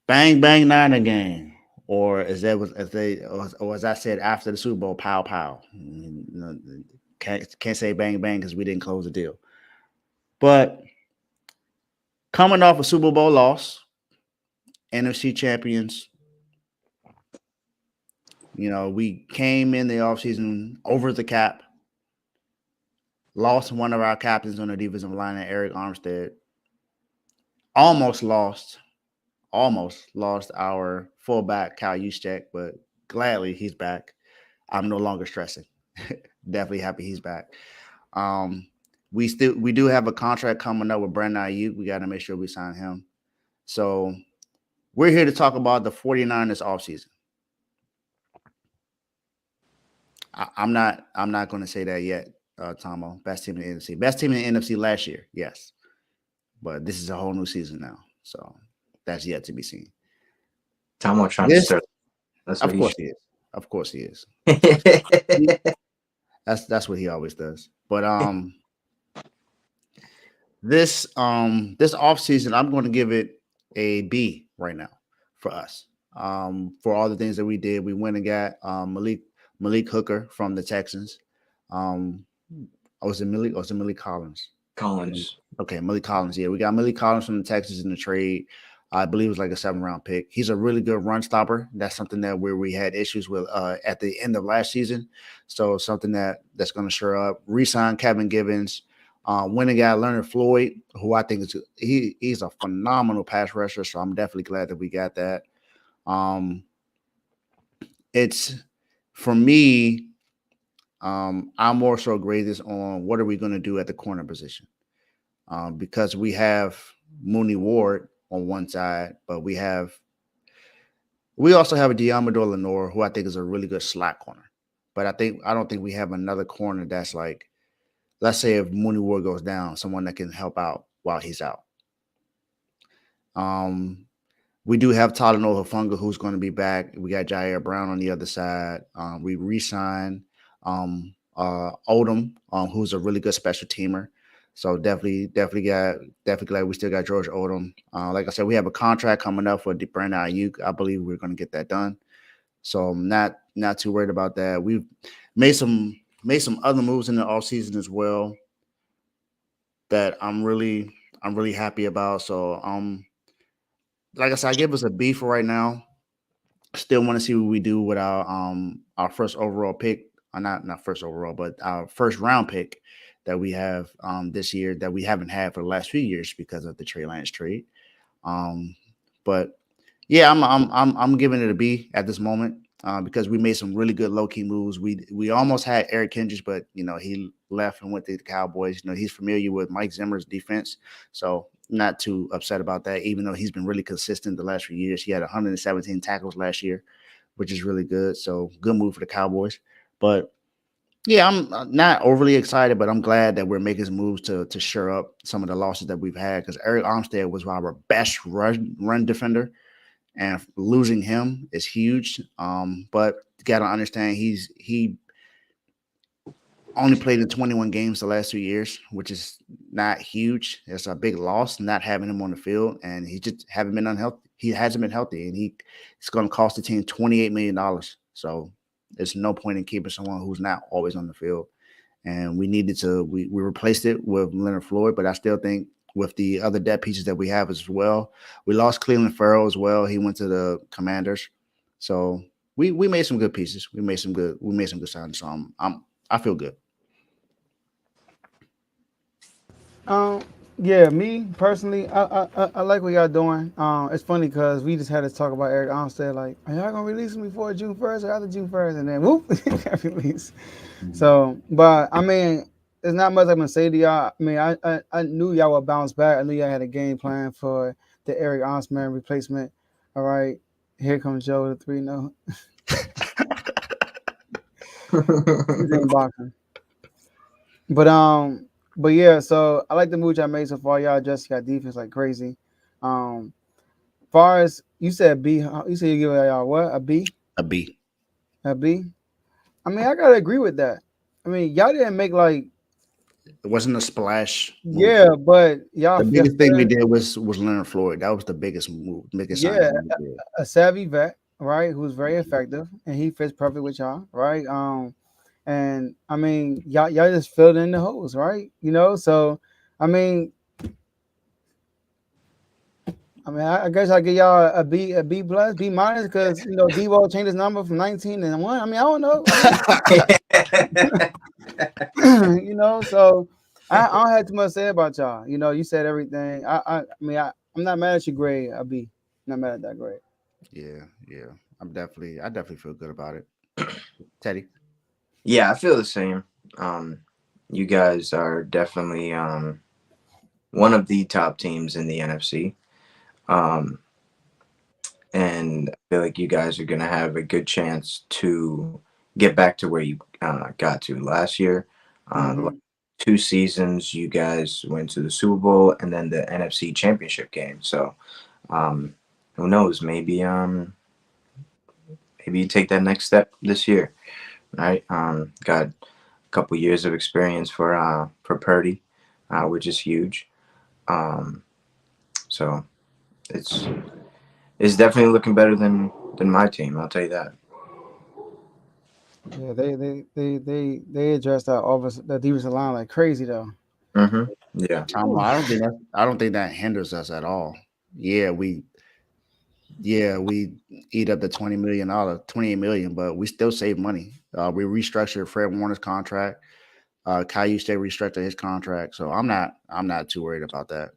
Bang Bang Niner game, or as I said after the Super Bowl, pow pow. Can't say bang bang because we didn't close the deal. But coming off a Super Bowl loss, NFC champions. We came in the offseason over the cap, lost one of our captains on the defensive line, Eric Armstead. Almost lost our fullback, Kyle Juszczyk, but gladly he's back. I'm no longer stressing. Definitely happy he's back. We do have a contract coming up with Brandon Ayuk. We got to make sure we sign him. So we're here to talk about the 49ers offseason. I'm not going to say that yet, Tomo. Best team in the NFC. Best team in the NFC last year, yes. But this is a whole new season now. So that's yet to be seen. Tomo trying to start. Of course he is. That's what he always does. But this offseason, I'm going to give it a B right now for us. For all the things that we did. We went and got Malik Hooker from the Texans. Was it Malik Collins? Collins. Okay, Malik Collins. Yeah, we got Malik Collins from the Texans in the trade. I believe it was like a 7-round pick. He's a really good run stopper. That's something that where we had issues with at the end of last season. So something that's going to shore up. Re-sign Kevin Givens. Went and got Leonard Floyd, who I think he's a phenomenal pass rusher. So I'm definitely glad that we got that. It's for me. I'm more so graded on what are we going to do at the corner position, because we have Mooney Ward on one side, but we also have a Diamador Lenore, who I think is a really good slot corner. But I don't think we have another corner that's like, let's say if Mooney Ward goes down, someone that can help out while he's out. We do have Talanoa Hufanga, who's going to be back. We got Jair Brown on the other side. We re-signed Odom, who's a really good special teamer. So definitely glad we still got George Odom. Like I said, we have a contract coming up for Brandon Ayuk. I believe we're going to get that done. So I'm not too worried about that. We've made some other moves in the offseason as well that I'm really happy about. So like I said, I give us a B for right now. Still want to see what we do with our first overall pick. Not first overall, but our first round pick that we have this year that we haven't had for the last few years because of the Trey Lance trade. But yeah, I'm giving it a B at this moment because we made some really good low key moves. We almost had Eric Kendricks, but he left and went to the Cowboys. He's familiar with Mike Zimmer's defense, so not too upset about that. Even though he's been really consistent the last few years, he had 117 tackles last year, which is really good. So good move for the Cowboys. But yeah, I'm not overly excited, but I'm glad that we're making some moves to shore up some of the losses that we've had, because Eric Armstead was our best run defender, and losing him is huge. But you got to understand he only played in 21 games the last 2 years, which is not huge. It's a big loss not having him on the field, and he just hasn't been unhealthy. He hasn't been healthy, and it's going to cost the team $28 million. So there's no point in keeping someone who's not always on the field. And we replaced it with Leonard Floyd, but I still think with the other depth pieces that we have as well, we lost Cleveland Farrell as well. He went to the Commanders. So we made some good pieces. We made some good signings. So I feel good. Yeah, me personally, I like what y'all doing. It's funny because we just had to talk about Eric Armstead. Like, are y'all gonna release him before June 1st or after June 1st? And then whoop, got released. So, but I mean, there's not much I'm gonna say to y'all. I mean, I knew y'all would bounce back. I knew y'all had a game plan for the Eric Armstead replacement. All right, here comes Joe with a 3-0. He's in boxing. But but yeah, so I like the move y'all made so far. Y'all adjust your defense like crazy. Far as you said B, you said you give y'all what, a B? A B. A B? I mean, I gotta agree with that. I mean, y'all didn't make like It wasn't a splash move. yeah, but y'all The biggest thing we did was Leonard Floyd. That was the biggest move, biggest yeah, signing we did. a savvy vet, right? Who's very effective, and he fits perfect with y'all, right? And I mean, y'all just filled in the holes, right? You know, so I mean, I guess I give y'all a B plus, B minus, because you know Debo changed his number from 19 and 1. I mean, I don't know. You know, so I don't have too much to say about y'all. You know, you said everything. I'm not mad at your grade, a B. Not mad at that grade. Yeah, yeah. I definitely feel good about it. Teddy. Yeah, I feel the same. You guys are definitely one of the top teams in the NFC. Um, and I feel like you guys are going to have a good chance to get back to where you got to last year. The last Mm-hmm. 2 seasons, you guys went to the Super Bowl and then the NFC Championship game. So, um, who knows? Maybe you take that next step this year, right? Got a couple years of experience for Purdy, which is huge. Um, so it's it's definitely looking better than my team. I'll tell you that. Yeah, they addressed that offense, the defensive line like crazy though. Yeah. I don't think that hinders us at all. Yeah, we eat up the $20 million, 28 million, but we still save money. We restructured Fred Warner's contract. Caillou State restructured his contract, so I'm not too worried about that.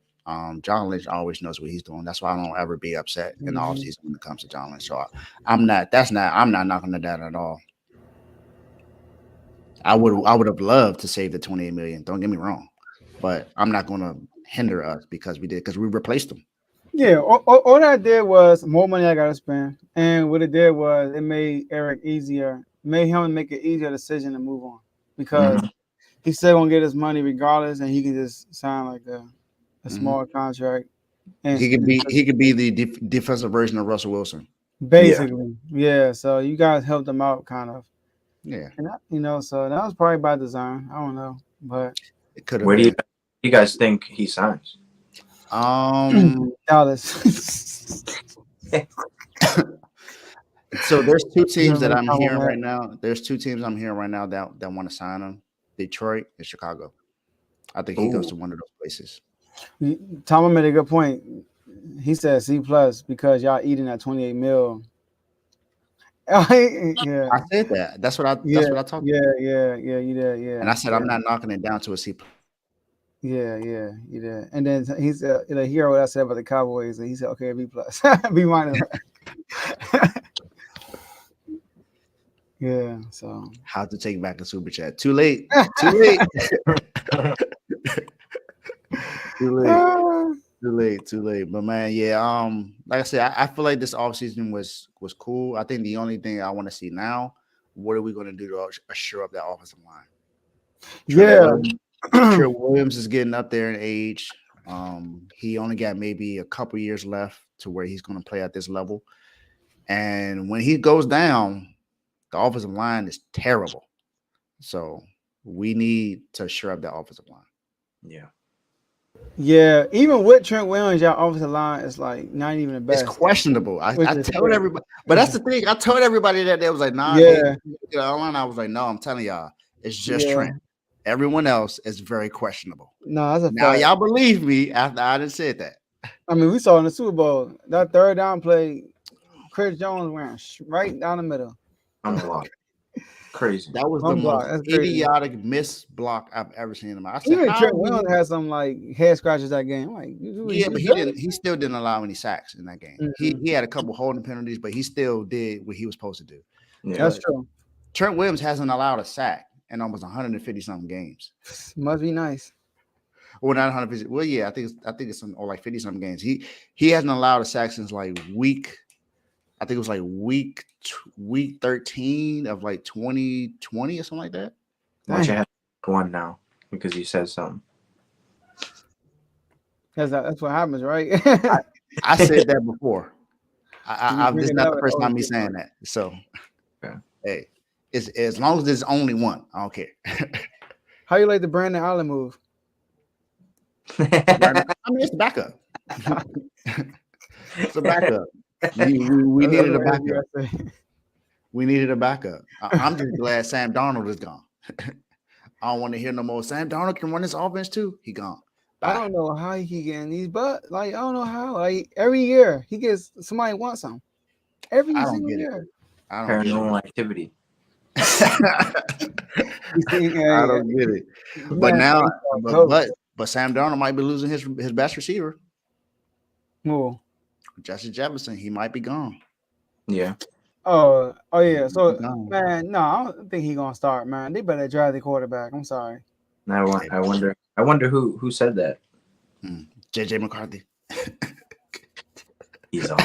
John Lynch always knows what he's doing. That's why I don't ever be upset in the Mm-hmm. offseason when it comes to John Lynch. So I'm not. That's not. I'm not knocking it down at all. I would have loved to save the 28 million. Don't get me wrong, but I'm not going to hinder us because we replaced them. Yeah, all that did was more money I gotta spend, and what it did was it made Eric easier, made him make an easier decision to move on because hmm he's still gonna get his money regardless, and he can just sign like a Hmm. small contract and He could be the defensive version of Russell Wilson. Yeah. basically, yeah. So you guys helped him out kind of, Yeah, and you know, so that was probably by design. I don't know, but it could have Where do been. you guys think he signs? Dallas. So there's two teams that Remember I'm Tom hearing O'Malley? right now. There's two teams I'm hearing right now that want to sign him: Detroit and Chicago. I think he goes Ooh. to one of those places. Tom made a good point. He said C plus because y'all eating at 28 mil. Yeah, I said that. yeah, That's what I talked yeah, about. yeah. You did, And yeah, I said I'm yeah, not knocking it down to a C. yeah. You did. And then he said, you know, he heard what I said about the Cowboys, and he said, okay, B plus, B minus. Yeah. So. How to take back a super chat? Too late. Too late. Too late. Too late. Too late. But man, yeah. Like I said, I feel like this offseason was cool. I think the only thing I want to see now, what are we going to do to assure up that offensive line? Trent Yeah. Williams. Trent Williams is getting up there in age. He only got maybe a couple years left to where he's going to play at this level. And when he goes down, the offensive line is terrible. So we need to shore up that offensive line. Yeah. Yeah. Even with Trent Williams, y'all offensive line is like not even the It's best, questionable. which I is told crazy. everybody, but that's the thing. I told everybody that they was like, nah, they Yeah. get online. I was like, no, I'm telling y'all, it's just Yeah. Trent. Everyone else is very questionable. No, that's a Now fact. y'all believe me after I done said that. I mean, we saw in the Super Bowl that third down play, Chris Jones went right down the middle. I'm a lot. Crazy. That was the One block. most That's crazy. idiotic miss block I've ever seen in him. I said, Even how Trent did Williams had some like head scratches that game. Like, yeah, but he good? didn't. He still didn't allow any sacks in that game. Mhm. He had a couple holding penalties, but he still did what he was supposed to do. Yeah. That's But true. Trent Williams hasn't allowed a sack in almost 150 something games. Must be nice. Well, not 150. Well, yeah, I think it's some, or like 50 something games. He hasn't allowed a sack since like week. I think it was like week 13 of like 2020 or something like that. Watch it have one now because you said something. Because that's what happens, right? I said that before. This is not the first time me always saying that. So, Okay. hey, it's as long as there's only one, I don't care. How you like the Brandon Allen move? I mean, it's a backup. It's a backup. We needed a backup. We needed a backup. I'm just glad Sam Darnold is gone. I don't want to hear no more. Sam Darnold can run this offense too. He gone. I don't know how he getting these, but like I don't know how. Like every year he gets somebody wants some. Every single year. I don't Paranormal activity. I don't get it. But now, but Sam Darnold might be losing his best receiver. Who? Justin Jefferson. He might be gone. Yeah. Oh yeah. So man, no, I don't think he's gonna start, man. They better draft the quarterback. I'm sorry. I wonder who said that. JJ McCarthy. He's on.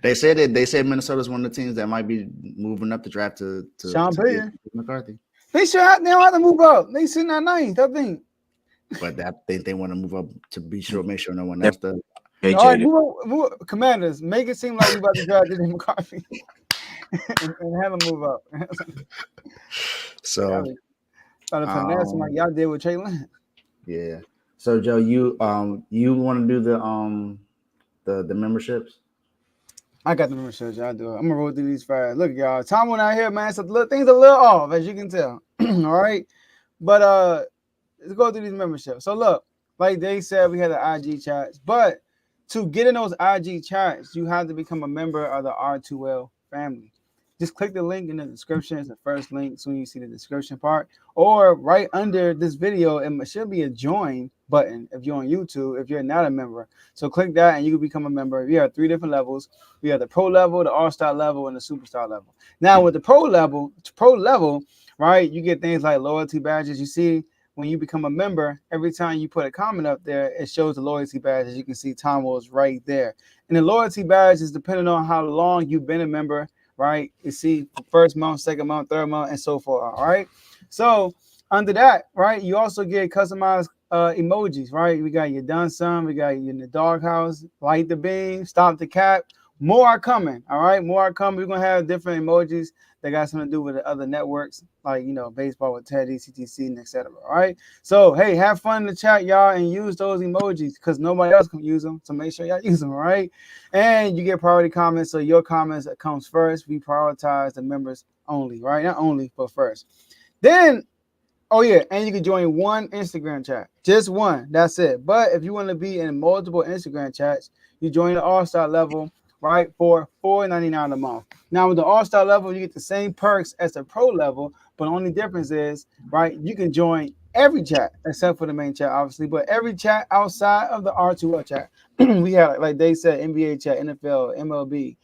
They said Minnesota's one of the teams that might be moving up the draft to Sean Payton. McCarthy. They don't have to move up. They sitting at 9th, I think. But I think they want to move up to be sure, make sure no one else does. Hey, all right, move, Commanders, make it seem like you about to draft JJ McCarthy and have him move up. So, like y'all did with Trey Lance. Yeah. So Joe, you want to do the memberships? I got the memberships. I do it. I'm gonna roll through these fast. Look, y'all, Tom went out here, man. So things a little off, as you can tell. All right, but let's go through these memberships. So look, like they said, we had the IG chats, but to get in those IG chats, you have to become a member of the R2L family. Just click the link in the description. It's the first link soon you see the description part. Or right under this video, it should be a join button if you're on YouTube, if you're not a member. So click that and you can become a member. We have 3 different levels. We have the pro level, the all-star level, and the superstar level. Now with the pro level, right, you get things like loyalty badges. You see, when you become a member, every time you put a comment up there, it shows the loyalty badge. As you can see, Tomo's right there. And the loyalty badge is depending on how long you've been a member, right? You see first month, second month, third month, and so forth. All right. So under that, right, you also get customized emojis, right? We got your done some, we got you in the doghouse, light the beam, stop the cap. More are coming. All right. More are coming. We're gonna have different emojis that got something to do with the other networks, like baseball with Teddy, CTC, and etc. All right. So hey, have fun in the chat, y'all, and use those emojis because nobody else can use them. So make sure y'all use them, all right? And you get priority comments, so your comments comes first. We prioritize the members only, right? Not only, but first. Then, oh yeah, and you can join one Instagram chat, just one. That's it. But if you want to be in multiple Instagram chats, you join the All-Star level, right, for $4.99 a month. Now with the all-star level, you get the same perks as the pro level, but the only difference is, right, you can join every chat except for the main chat, obviously, but every chat outside of the R2L chat. We have, like they said, NBA chat, NFL, MLB,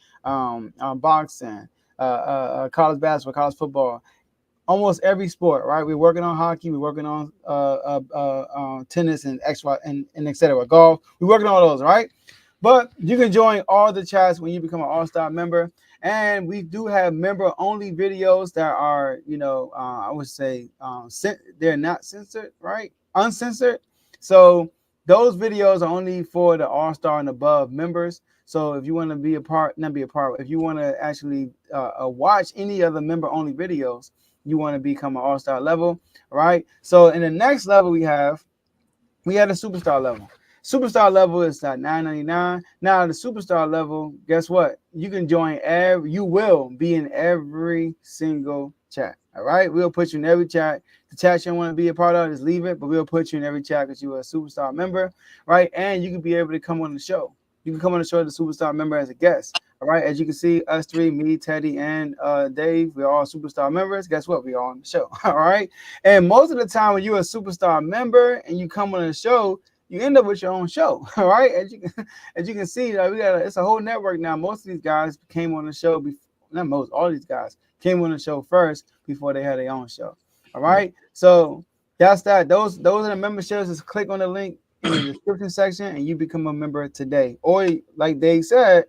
boxing, college basketball, college football, almost every sport, right? We're working on hockey, we're working on tennis and etc. Golf, we're working on all those, right? But you can join all the chats when you become an all-star member. And we do have member-only videos that are, I would say they're not censored, right? Uncensored. So those videos are only for the all-star and above members. So if you want to if you want to actually watch any of the member-only videos, you want to become an all-star level, right? So in the next level we have a superstar level. Superstar level is at $9.99. Now the superstar level, guess what? You can join you will be in every single chat. All right. We'll put you in every chat. The chat you don't want to be a part of, just leave it, but we'll put you in every chat because you're a superstar member, right? And you can be able to come on the show. You can come on the show as a superstar member as a guest. All right, as you can see, us three, me, Teddy, and Dave, we're all superstar members. Guess what? We're on the show. All right. And most of the time when you're a superstar member and you come on the show, you end up with your own show. All right. As you can see, it's a whole network now. Most of these guys came on the show all these guys came on the show first before they had their own show. All right. So that's that. Those are the memberships. Just click on the link in the description section and you become a member today. Or like Dave said,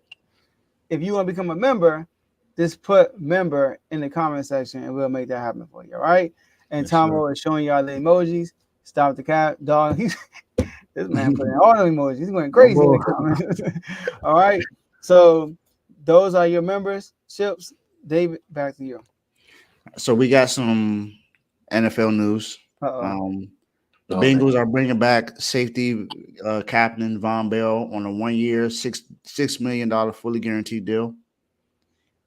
if you want to become a member, just put member in the comment section and we'll make that happen for you. All right. And Yes, Tomo is showing y'all the emojis. Stop the cat, dog. This man putting all the emojis. He's going crazy in the comments. All right. So those are your memberships. David, back to you. So we got some NFL news. The Bengals are bringing back safety captain Von Bell on a 1 year, $6 million fully guaranteed deal,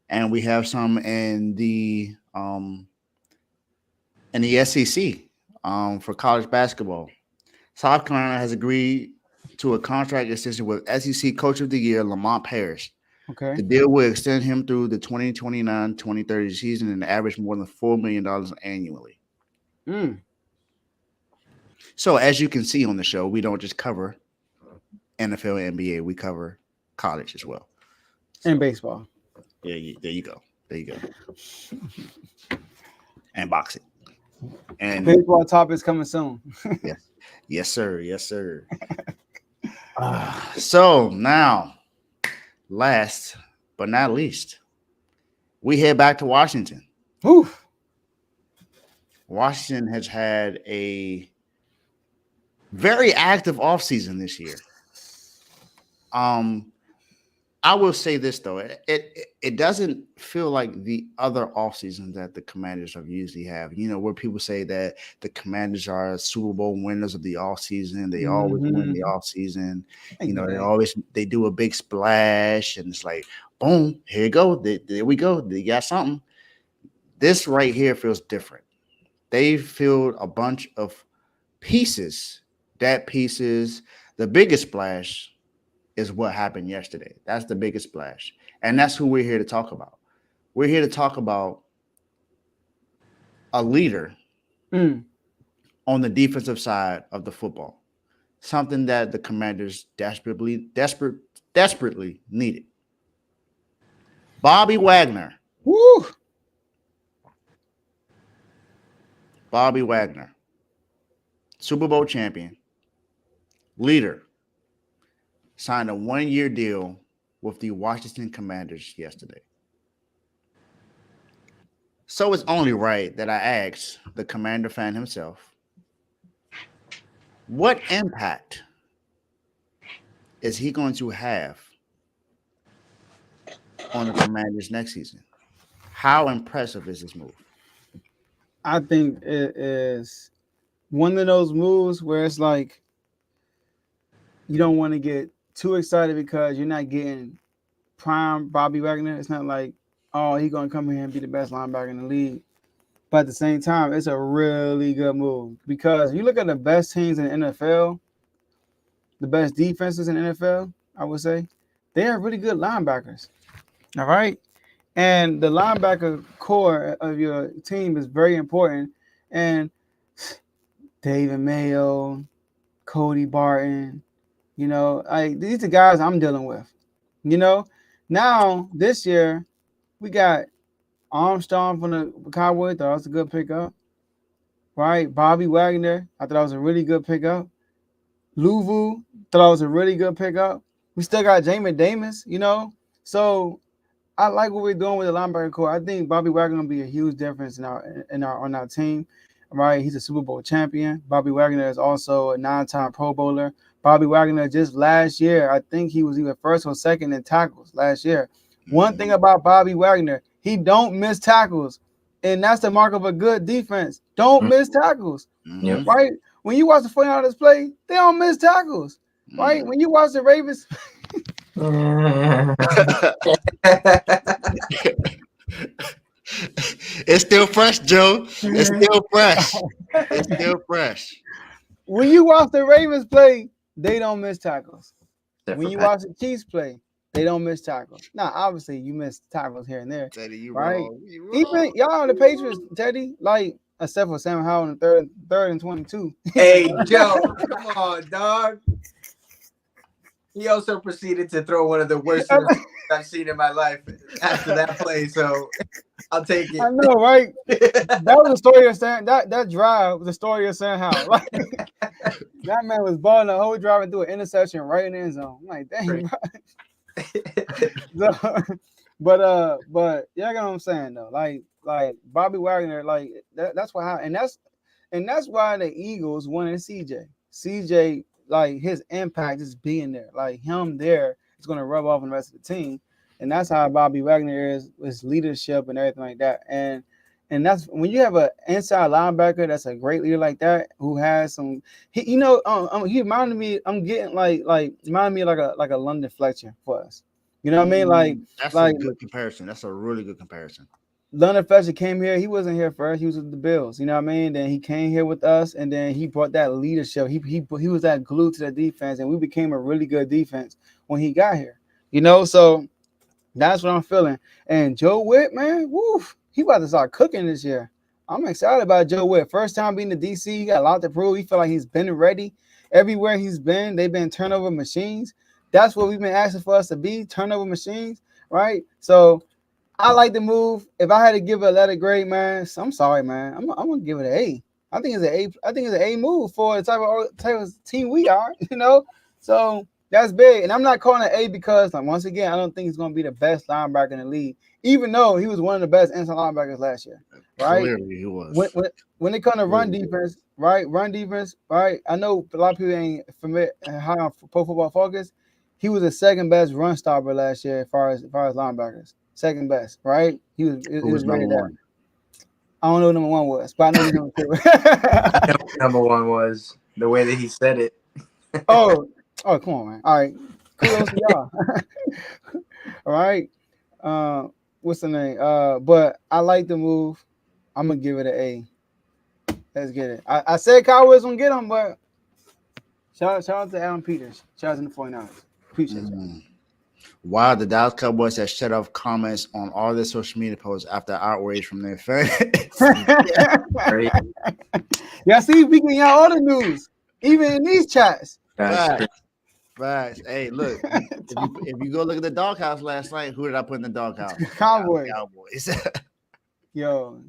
and we have some in the SEC for college basketball. South Carolina has agreed to a contract extension with SEC Coach of the Year Lamont Paris. Okay. The deal will extend him through the 2029-2030 season and average more than $4 million annually. So as you can see on the show, we don't just cover NFL and NBA. We cover college as well. And baseball. Yeah, there you go. And boxing. And baseball topics coming soon. Yes, sir. So now, last but not least, we head back to Washington. Whew. Washington has had a very active offseason this year. I will say this though, it doesn't feel like the other off seasons that the Commanders usually have. You know, where people say that the Commanders are Super Bowl winners of the off season. They always win the off season. You know, they do a big splash, and it's like, boom, here you go. There we go. They got something. This right here feels different. They filled a bunch of pieces. The biggest splash is what happened yesterday. That's the biggest splash. And that's who we're here to talk about. We're here to talk about a leader on the defensive side of the football. Something that the Commanders desperately needed. Bobby Wagner. Woo! Bobby Wagner. Super Bowl champion. Leader. Signed a 1 year deal with the Washington Commanders yesterday. So it's only right that I asked the Commander fan himself, what impact is he going to have on the Commanders next season? How impressive is this move? I think it is one of those moves where it's like you don't want to get too excited because you're not getting prime Bobby Wagner. It's not like, oh, he's going to come here and be the best linebacker in the league. But at the same time, it's a really good move because if you look at the best teams in the NFL, the best defenses in the NFL, I would say, they are really good linebackers. All right? And the linebacker core of your team is very important. And David Mayo, Cody Barton, you know, these are guys I'm dealing with. You know, now this year we got Armstrong from the Cowboys. Thought that was a good pickup, right? Bobby Wagner, I thought that was a really good pickup. Luvu, thought that was a really good pickup. We still got Jamin Davis, you know. So I like what we're doing with the linebacker core. I think Bobby Wagner gonna be a huge difference on our team. Right, he's a Super Bowl champion. Bobby Wagner is also a 9-time Pro Bowler. Bobby Wagner just last year, I think he was either first or second in tackles last year. One thing about Bobby Wagner, he don't miss tackles, and that's the mark of a good defense. Don't miss tackles, right? When you watch the 49ers play, they don't miss tackles, right? When you watch the Ravens. It's still fresh, Joe. It's still fresh. It's still fresh. When you watch the Ravens play, they don't miss tackles. When you watch the Chiefs play, They don't miss tackles. Now, obviously, you miss tackles here and there, Teddy, you right? wrong. You wrong. Even y'all, the Patriots, Teddy, like except for Sam Howell in the third and 22. Hey, Joe, come on, dog. He also proceeded to throw one of the worst interceptions I've seen in my life after that play, so I'll take it. I know, right? That was the story of Sam. That drive was the story of Sam Howell. Like that man was balling the whole drive and threw an interception right in the end zone. I'm like, dang, bro. So, but yeah, you know what I'm saying though. Like Bobby Wagner, like that's why, and that's why the Eagles wanted CJ. CJ, like his impact is being there. Like him there is going to rub off on the rest of the team, and that's how Bobby Wagner is, his leadership and everything like that. And that's when you have an inside linebacker that's a great leader like that who has some. He reminded me. I'm getting reminded me like a London Fletcher for us. You know what I mean? That's Like a good comparison. That's a really good comparison. London Fletcher came here. He wasn't here first. He was with the Bills. You know what I mean? Then he came here with us, and then he brought that leadership. He was that glue to the defense, and we became a really good defense when he got here. You know, so that's what I'm feeling. And Joe Witt, man, woof, he about to start cooking this year. I'm excited about Joe Witt. First time being the DC, he got a lot to prove. He feel like he's been ready. Everywhere he's been, they've been turnover machines. That's what we've been asking for us to be, turnover machines, right? So I like the move. If I had to give it a letter grade, man, I'm sorry, man. I'm gonna give it an A. I think it's an A. I think it's an A move for the type of team we are, you know. So that's big. And I'm not calling it A because, once again, I don't think he's gonna be the best linebacker in the league, even though he was one of the best inside linebackers last year, right? Clearly, he was. When it comes to run defense, right? Run defense, right? I know a lot of people ain't familiar high on Pro Football Focus. He was the second best run stopper last year as far as linebackers. Second best, right? He was rated that. I don't know what number one was, but I know he's number two. I know what number one was the way that he said it. oh, come on, man. All right. Kudos to y'all. All right. What's the name? But I like the move. I'm gonna give it an A. Let's get it. I said Cowboys gonna get him, but shout out to Alan Peters. Shout out to the 49ers. Appreciate you. Wow, the Dallas Cowboys have shut off comments on all their social media posts after outrage from their fans. Yeah, see, we can hear all the news, even in these chats. Right. Hey, look, if you go look at the doghouse last night, who did I put in the doghouse? Cowboys. Yo,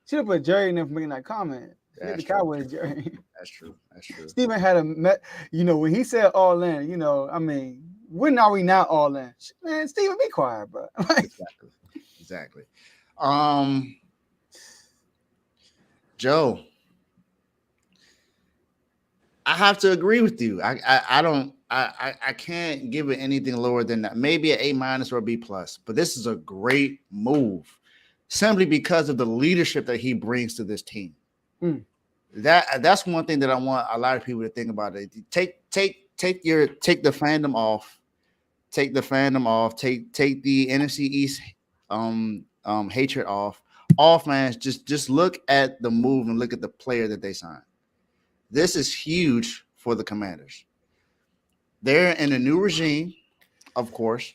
should have put Jerry in there for making that comment. The Cowboys, Jerry. That's true. Steven had when he said all in, I mean, when are we not all in? Man, Steven, be quiet, bro. Exactly. Joe, I have to agree with you. I can't give it anything lower than that. Maybe an A- or a B+, but this is a great move simply because of the leadership that he brings to this team. That's one thing that I want a lot of people to think about. It. Take the fandom off. Take the fandom off. Take the NFC East hatred off. Man. Just look at the move and look at the player that they signed. This is huge for the Commanders. They're in a new regime, of course.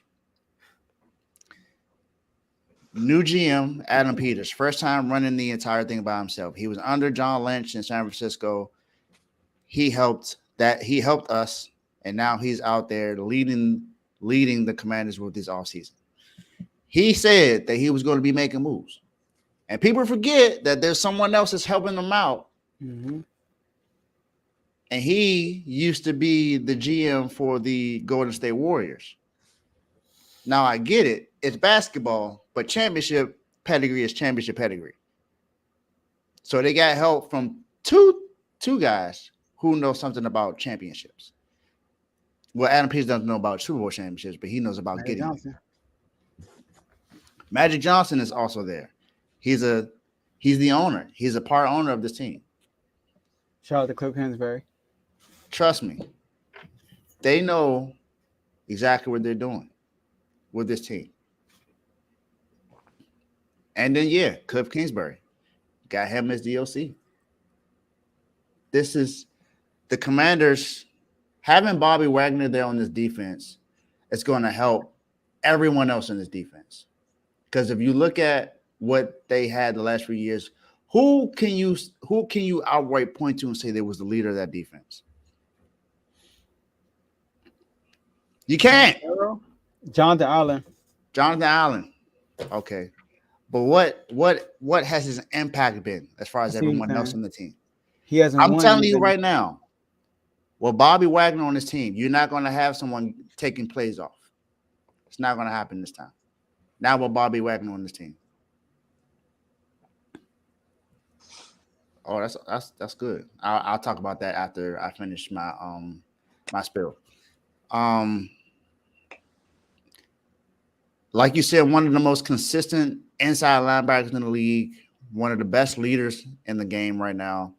New GM, Adam Peters, first time running the entire thing by himself. He was under John Lynch in San Francisco. He helped us, and now he's out there leading the Commanders with this offseason. He said that he was going to be making moves. And people forget that there's someone else that's helping them out. Mm-hmm. And he used to be the GM for the Golden State Warriors. Now, I get it. It's basketball, but championship pedigree is championship pedigree. So they got help from two guys who know something about championships. Well, Adam Peters doesn't know about Super Bowl championships, but he knows about getting them. Magic Johnson is also there. He's the owner. He's a part owner of this team. Shout out to Cliff Kingsbury. Trust me. They know exactly what they're doing with this team. And then, Cliff Kingsbury. Got him as DOC. This is the Commanders having Bobby Wagner there on this defense. It's going to help everyone else in this defense. Because if you look at what they had the last few years, who can you outright point to and say there was the leader of that defense? You can't. Jonathan Allen. Jonathan Allen. Okay. But what has his impact been as far as everyone else on the team? He hasn't. I'm telling you right now, with Bobby Wagner on his team, you're not going to have someone taking plays off. It's not going to happen this time. Now with Bobby Wagner on this team. Oh, that's good. I'll talk about that after I finish my my spill. Like you said, one of the most consistent inside linebackers in the league, one of the best leaders in the game right now.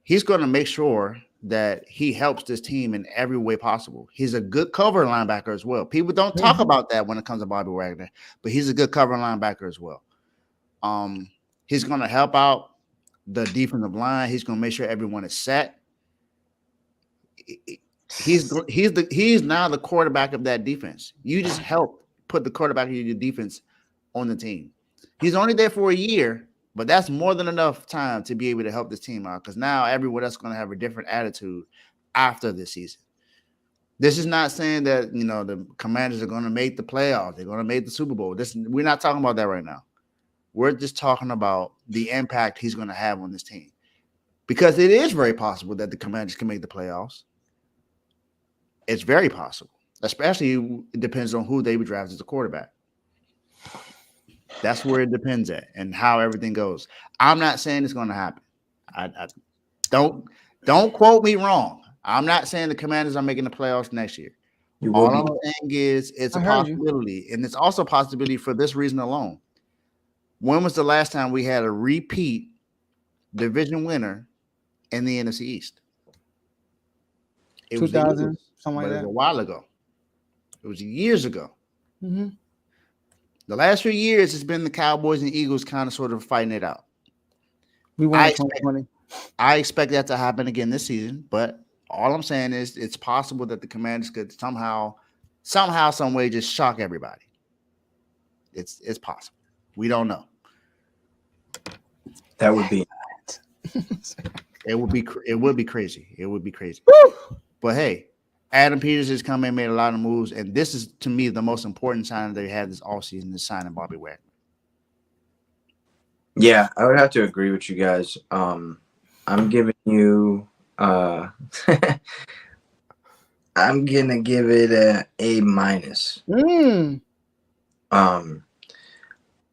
He's going to make sure that he helps this team in every way possible. He's a good cover linebacker as well. People don't talk about that when it comes to Bobby Wagner, but he's a good cover linebacker as well. He's going to help out the defensive line. He's going to make sure everyone is set. He's now the quarterback of that defense. You just help put the quarterback of your defense on the team. He's only there for a year, but that's more than enough time to be able to help this team out, because now everyone else is going to have a different attitude after this season. This is not saying that, the Commanders are going to make the playoffs. They're going to make the Super Bowl. We're not talking about that right now. We're just talking about the impact he's going to have on this team, because it is very possible that the Commanders can make the playoffs. It's very possible, especially it depends on who they would draft as a quarterback. That's where it depends at and how everything goes. I'm not saying it's going to happen. I don't quote me wrong. I'm not saying the Commanders are making the playoffs next year. All I'm saying is it's a possibility, and it's also a possibility for this reason alone. When was the last time we had a repeat division winner in the NFC East? It 2000, something like that. It was a while ago. It was years ago. Mm-hmm. The last few years, it's been the Cowboys and Eagles kind of sort of fighting it out. We won 2020. I expect that to happen again this season, but all I'm saying is it's possible that the Commanders could somehow, some way, just shock everybody. It's possible. We don't know. That would be. It would be crazy. It would be crazy. But hey, Adam Peters has come in and made a lot of moves, and this is, to me, the most important sign they had this offseason is signing Bobby Wagner. Yeah, I would have to agree with you guys. I'm giving you I'm gonna give it a A-.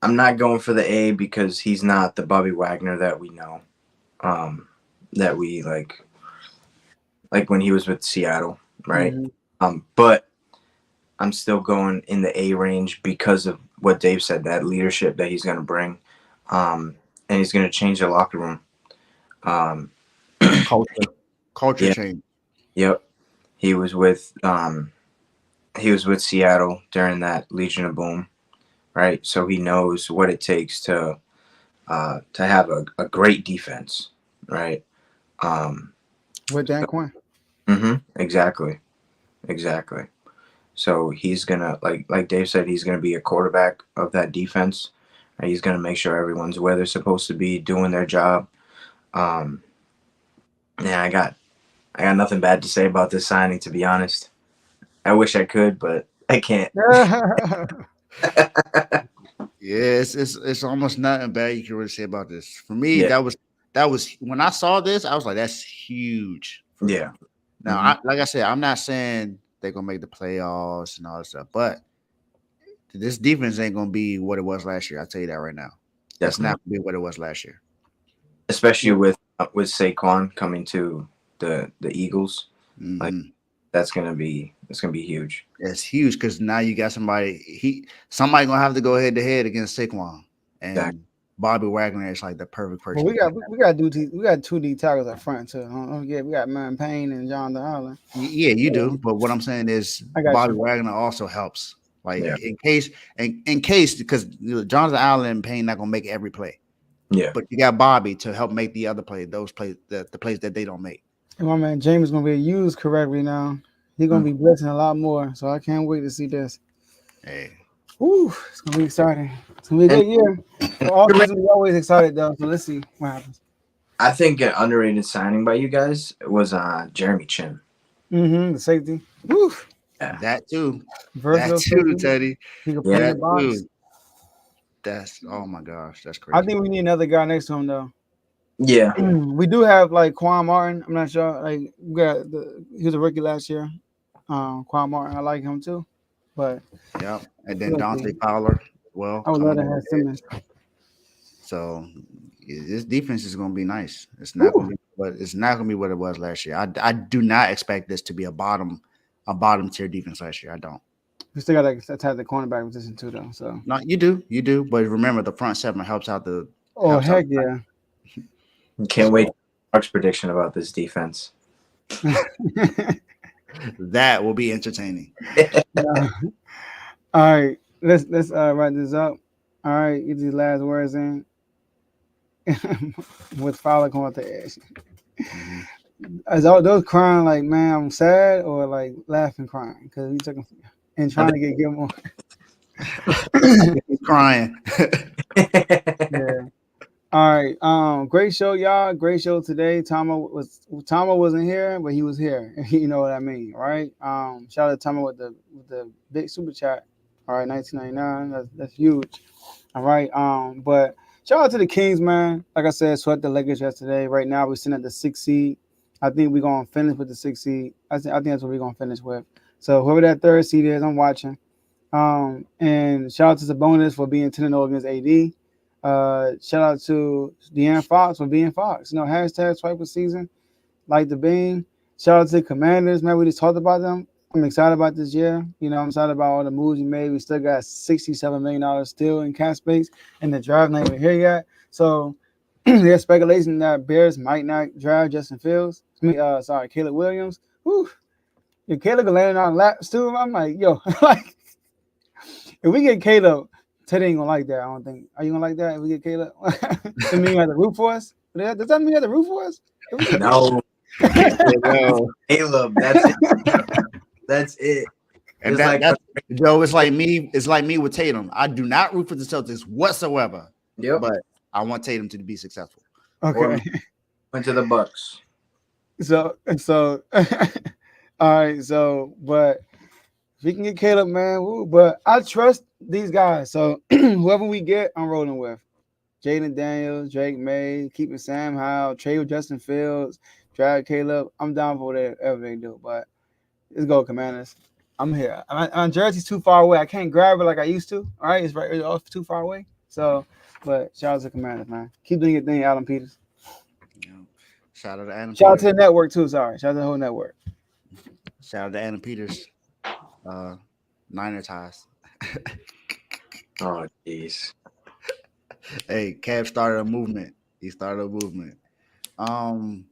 I'm not going for the A because he's not the Bobby Wagner that we know. That we like when he was with Seattle, right? Mm-hmm. But I'm still going in the A range because of what Dave said, that leadership that he's going to bring, and he's going to change the locker room. Culture change. Yep, he was with Seattle during that Legion of Boom, right? So he knows what it takes to have a great defense, right? With Dan Quinn. Exactly. So he's gonna, like Dave said, he's gonna be a quarterback of that defense. And he's gonna make sure everyone's where they're supposed to be, doing their job. Yeah, I got nothing bad to say about this signing, to be honest. I wish I could, but I can't. Yeah, it's almost nothing bad you can really say about this. For me, that was when I saw this, I was like, that's huge. Yeah. Now, like I said, I'm not saying they're gonna make the playoffs and all that stuff, but this defense ain't gonna be what it was last year. I'll tell you that right now. That's not gonna be what it was last year. Especially with Saquon coming to the Eagles. Like that's gonna be huge. It's huge because now you got somebody gonna have to go head to head against Saquon, and Bobby Wagner is like the perfect person. Well, we got two D tackles up front too. We got Man Payne and Jonathan Allen. Yeah, you do. But what I'm saying is Bobby Wagner also helps. Like in case because Jonathan Allen and Payne not gonna make every play. Yeah. But you got Bobby to help make the other play, those plays, the plays that they don't make. And my man James is gonna be used correctly now. He's gonna be blitzing a lot more. So I can't wait to see this. Hey, Woo, it's gonna be exciting. It's gonna be a good year. For all season, we always excited though. So let's see what happens. I think an underrated signing by you guys was Jeremy Chin. The safety. Woo, Yeah. that too. That versatile too, safety. Teddy. He can play in That the box. too. That's oh my gosh, that's I crazy. think we need another guy next to him though. Yeah. We do have like Quan Martin. I'm not sure. Like we got he was a rookie last year. Quan Martin, I like him too. But Yep. And then we'll Dante see. Fowler, well, I would love coming to over have there. Simmons. So this defense is gonna be nice. It's not Ooh. gonna be, but it's not gonna be what it was last year. I do not expect this to be a bottom tier defense last year. I don't. We still got to attack the cornerback position too, though. So. No, you do. But remember, the front seven helps out the. Oh helps out heck yeah! Can't wait. Mark's prediction about this defense. That will be entertaining. All right, let's wrap this up. All right, get these last words in. With Fowler coming off the edge. Is all those crying like, man, I'm sad, or like laughing, crying because he took him and trying to get Gilmore. He's crying. Yeah. All right. Great show, y'all. Great show today. Tomo wasn't here, but he was here. You know what I mean, right? Shout out to Tomo with the big super chat. All right, 1999. That's huge. All right. But shout out to the Kings, man. Like I said, swept the Lakers yesterday. Right now, we're sitting at the 6th seed. I think we're gonna finish with the 6th seed. I think that's what we're gonna finish with. So whoever that 3rd seed is, I'm watching. And shout out to Sabonis for being 10-0 against AD. Shout out to De'Aaron Fox for being Fox. You know, hashtag swipe a season, like the beam. Shout out to the Commanders, man. We just talked about them. I'm excited about this year. You know, I'm excited about all the moves we made. We still got $67 million still in cap space, and the draft not even here yet. So there's speculation that Bears might not draft Justin Fields. Caleb Williams. Whew. If Caleb can land on laps too, I'm like, yo, like if we get Caleb, Teddy ain't gonna like that. I don't think. Are you gonna like that if we get Caleb? Does that mean you have to root for us? Does that mean you have to root for us? No. Caleb, that's it. That's it. And that's Joe. It's like me. It's like me with Tatum. I do not root for the Celtics whatsoever. Yep. But I want Tatum to be successful. Okay. Went to the Bucks. So all right. So, but if we can get Caleb, man. Woo, but I trust these guys. So whoever we get, I'm rolling with. Jaden Daniels, Drake May, keeping Sam Howell, trade with Justin Fields, draft Caleb. I'm down for whatever they do. But let's go, Commanders. I'm here. My jersey's too far away. I can't grab it like I used to. All right, it's off too far away. So, but shout out to Commanders, man. Keep doing your thing, Adam Peters. Shout out to Adam. Shout out to the network too. Sorry, shout out to the whole network. Shout out to Adam Peters. Niner ties. Oh, jeez. Hey, Kev started a movement. He started a movement. Man,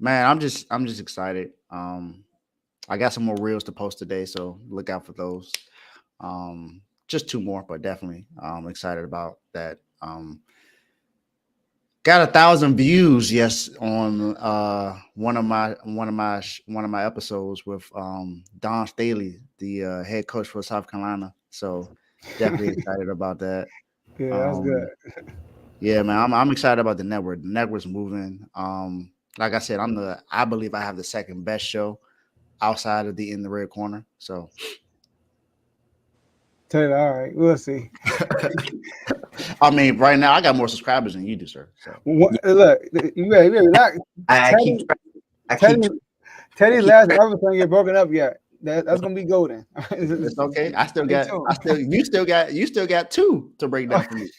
I'm just excited. I got some more reels to post today, so look out for those. Just 2 more, but definitely excited about that. Got 1,000 views, yes, on one of my episodes with Don Staley, the head coach for South Carolina. So definitely excited about that. Yeah, that's good. Yeah, man, I'm excited about the network. The network's moving. Like I said, I believe I have the 2nd best show outside of the In the Red Corner. So, All right, we'll see. I mean, right now I got more subscribers than you do, sir. So Look, you better relax. Teddy's last episode ain't get broken up yet. That's gonna be golden. It's okay. You still got 2 to break down for me.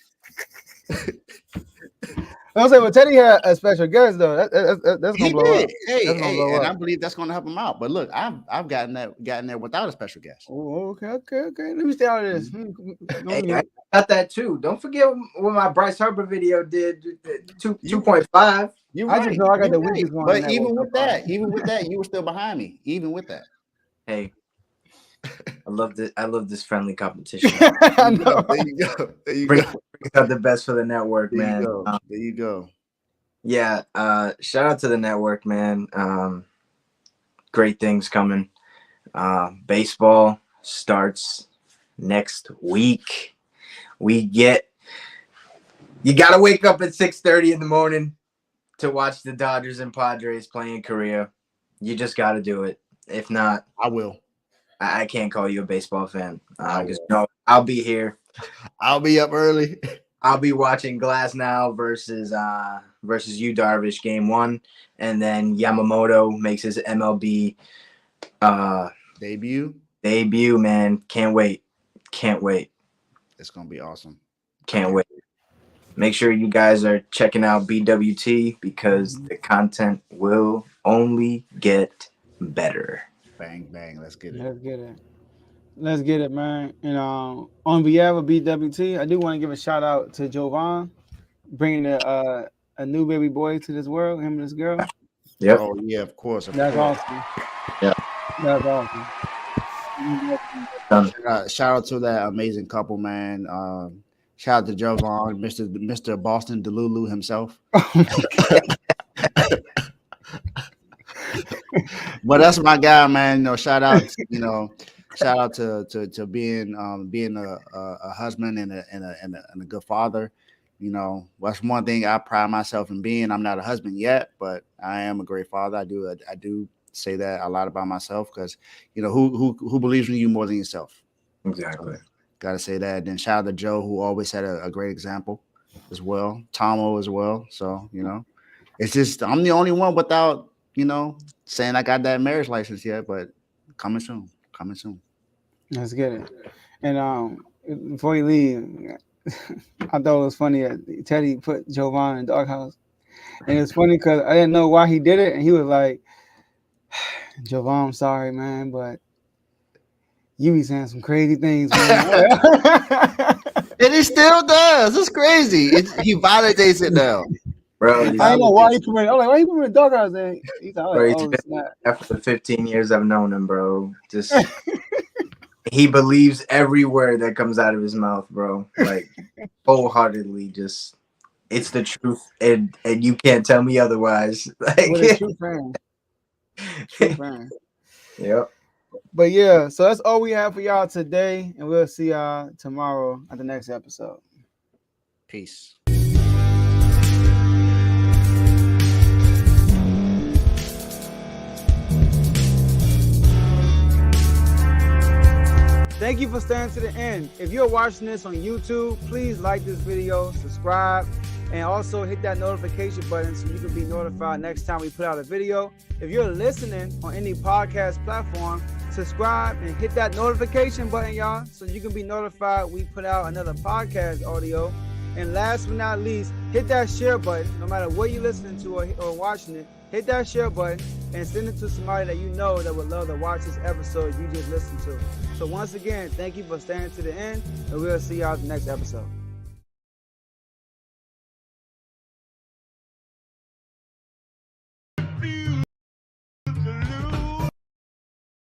I'm saying, but Teddy had a special guest though. That's gonna blow up. Hey, and I believe that's gonna help him out. But look, I've gotten there without a special guest. Oh, okay. Let me stay out of this. Hey, I got that too. Don't forget what my Bryce Harper video did. 2.5. You I just know I got the weakest one. But even with that, you were still behind me. Even with that. Hey, I love this friendly competition. I know. There you go. Bring out the best for the network, man. There you go. Yeah. Shout out to the network, man. Great things coming. Baseball starts next week. You got to wake up at 6:30 in the morning to watch the Dodgers and Padres play in Korea. You just got to do it. If not, I will. I can't call you a baseball fan. Because I'll be here. I'll be up early. I'll be watching Glasnow versus Yu Darvish game 1, and then Yamamoto makes his MLB Debut, man. Can't wait. It's gonna be awesome. Can't wait. Make sure you guys are checking out BWT because the content will only get better. Bang bang, let's get it. Let's get it, man. And on behalf of BWT, I do want to give a shout out to Jovan bringing a new baby boy to this world, him and this girl. Yep. Oh yeah, of course. That's awesome. Yeah. That's awesome. Shout out to that amazing couple, man. Shout out to Jovan, Mr. Boston Delulu himself. But that's my guy, man. Shout out to being a husband and a good father. That's one thing I pride myself in being. I'm not a husband yet, but I am a great father. I do say that a lot about myself because who believes in you more than yourself? Exactly. Gotta say that. Then shout out to Joe, who always had a great example as well. Tomo as well. So it's just I'm the only one without saying I got that marriage license yet, but coming soon. Let's get it. And before you leave, I thought it was funny that Teddy put Jovan in the doghouse. And it's funny because I didn't know why he did it. And he was like, Jovan, I'm sorry, man, but you be saying some crazy things, man. And he still does. It's crazy. He validates it now. Bro, I don't know why he put me. I'm like, why he put me in the doghouse? And he's like, after the 15 years I've known him, bro, just he believes every word that comes out of his mouth, bro. Like wholeheartedly, just it's the truth, and you can't tell me otherwise. Like, what a true fan. True fan. Yep. But yeah, so that's all we have for y'all today, and we'll see y'all tomorrow at the next episode. Peace. Thank you for staying to the end. If you're watching this on YouTube, please like this video, subscribe, and also hit that notification button so you can be notified next time we put out a video. If you're listening on any podcast platform, subscribe and hit that notification button, y'all, so you can be notified we put out another podcast audio. And last but not least, hit that share button. No matter what you're listening to or watching it, hit that share button and send it to somebody that you know that would love to watch this episode you just listened to. So once again, thank you for staying to the end, and we'll see y'all at the next episode.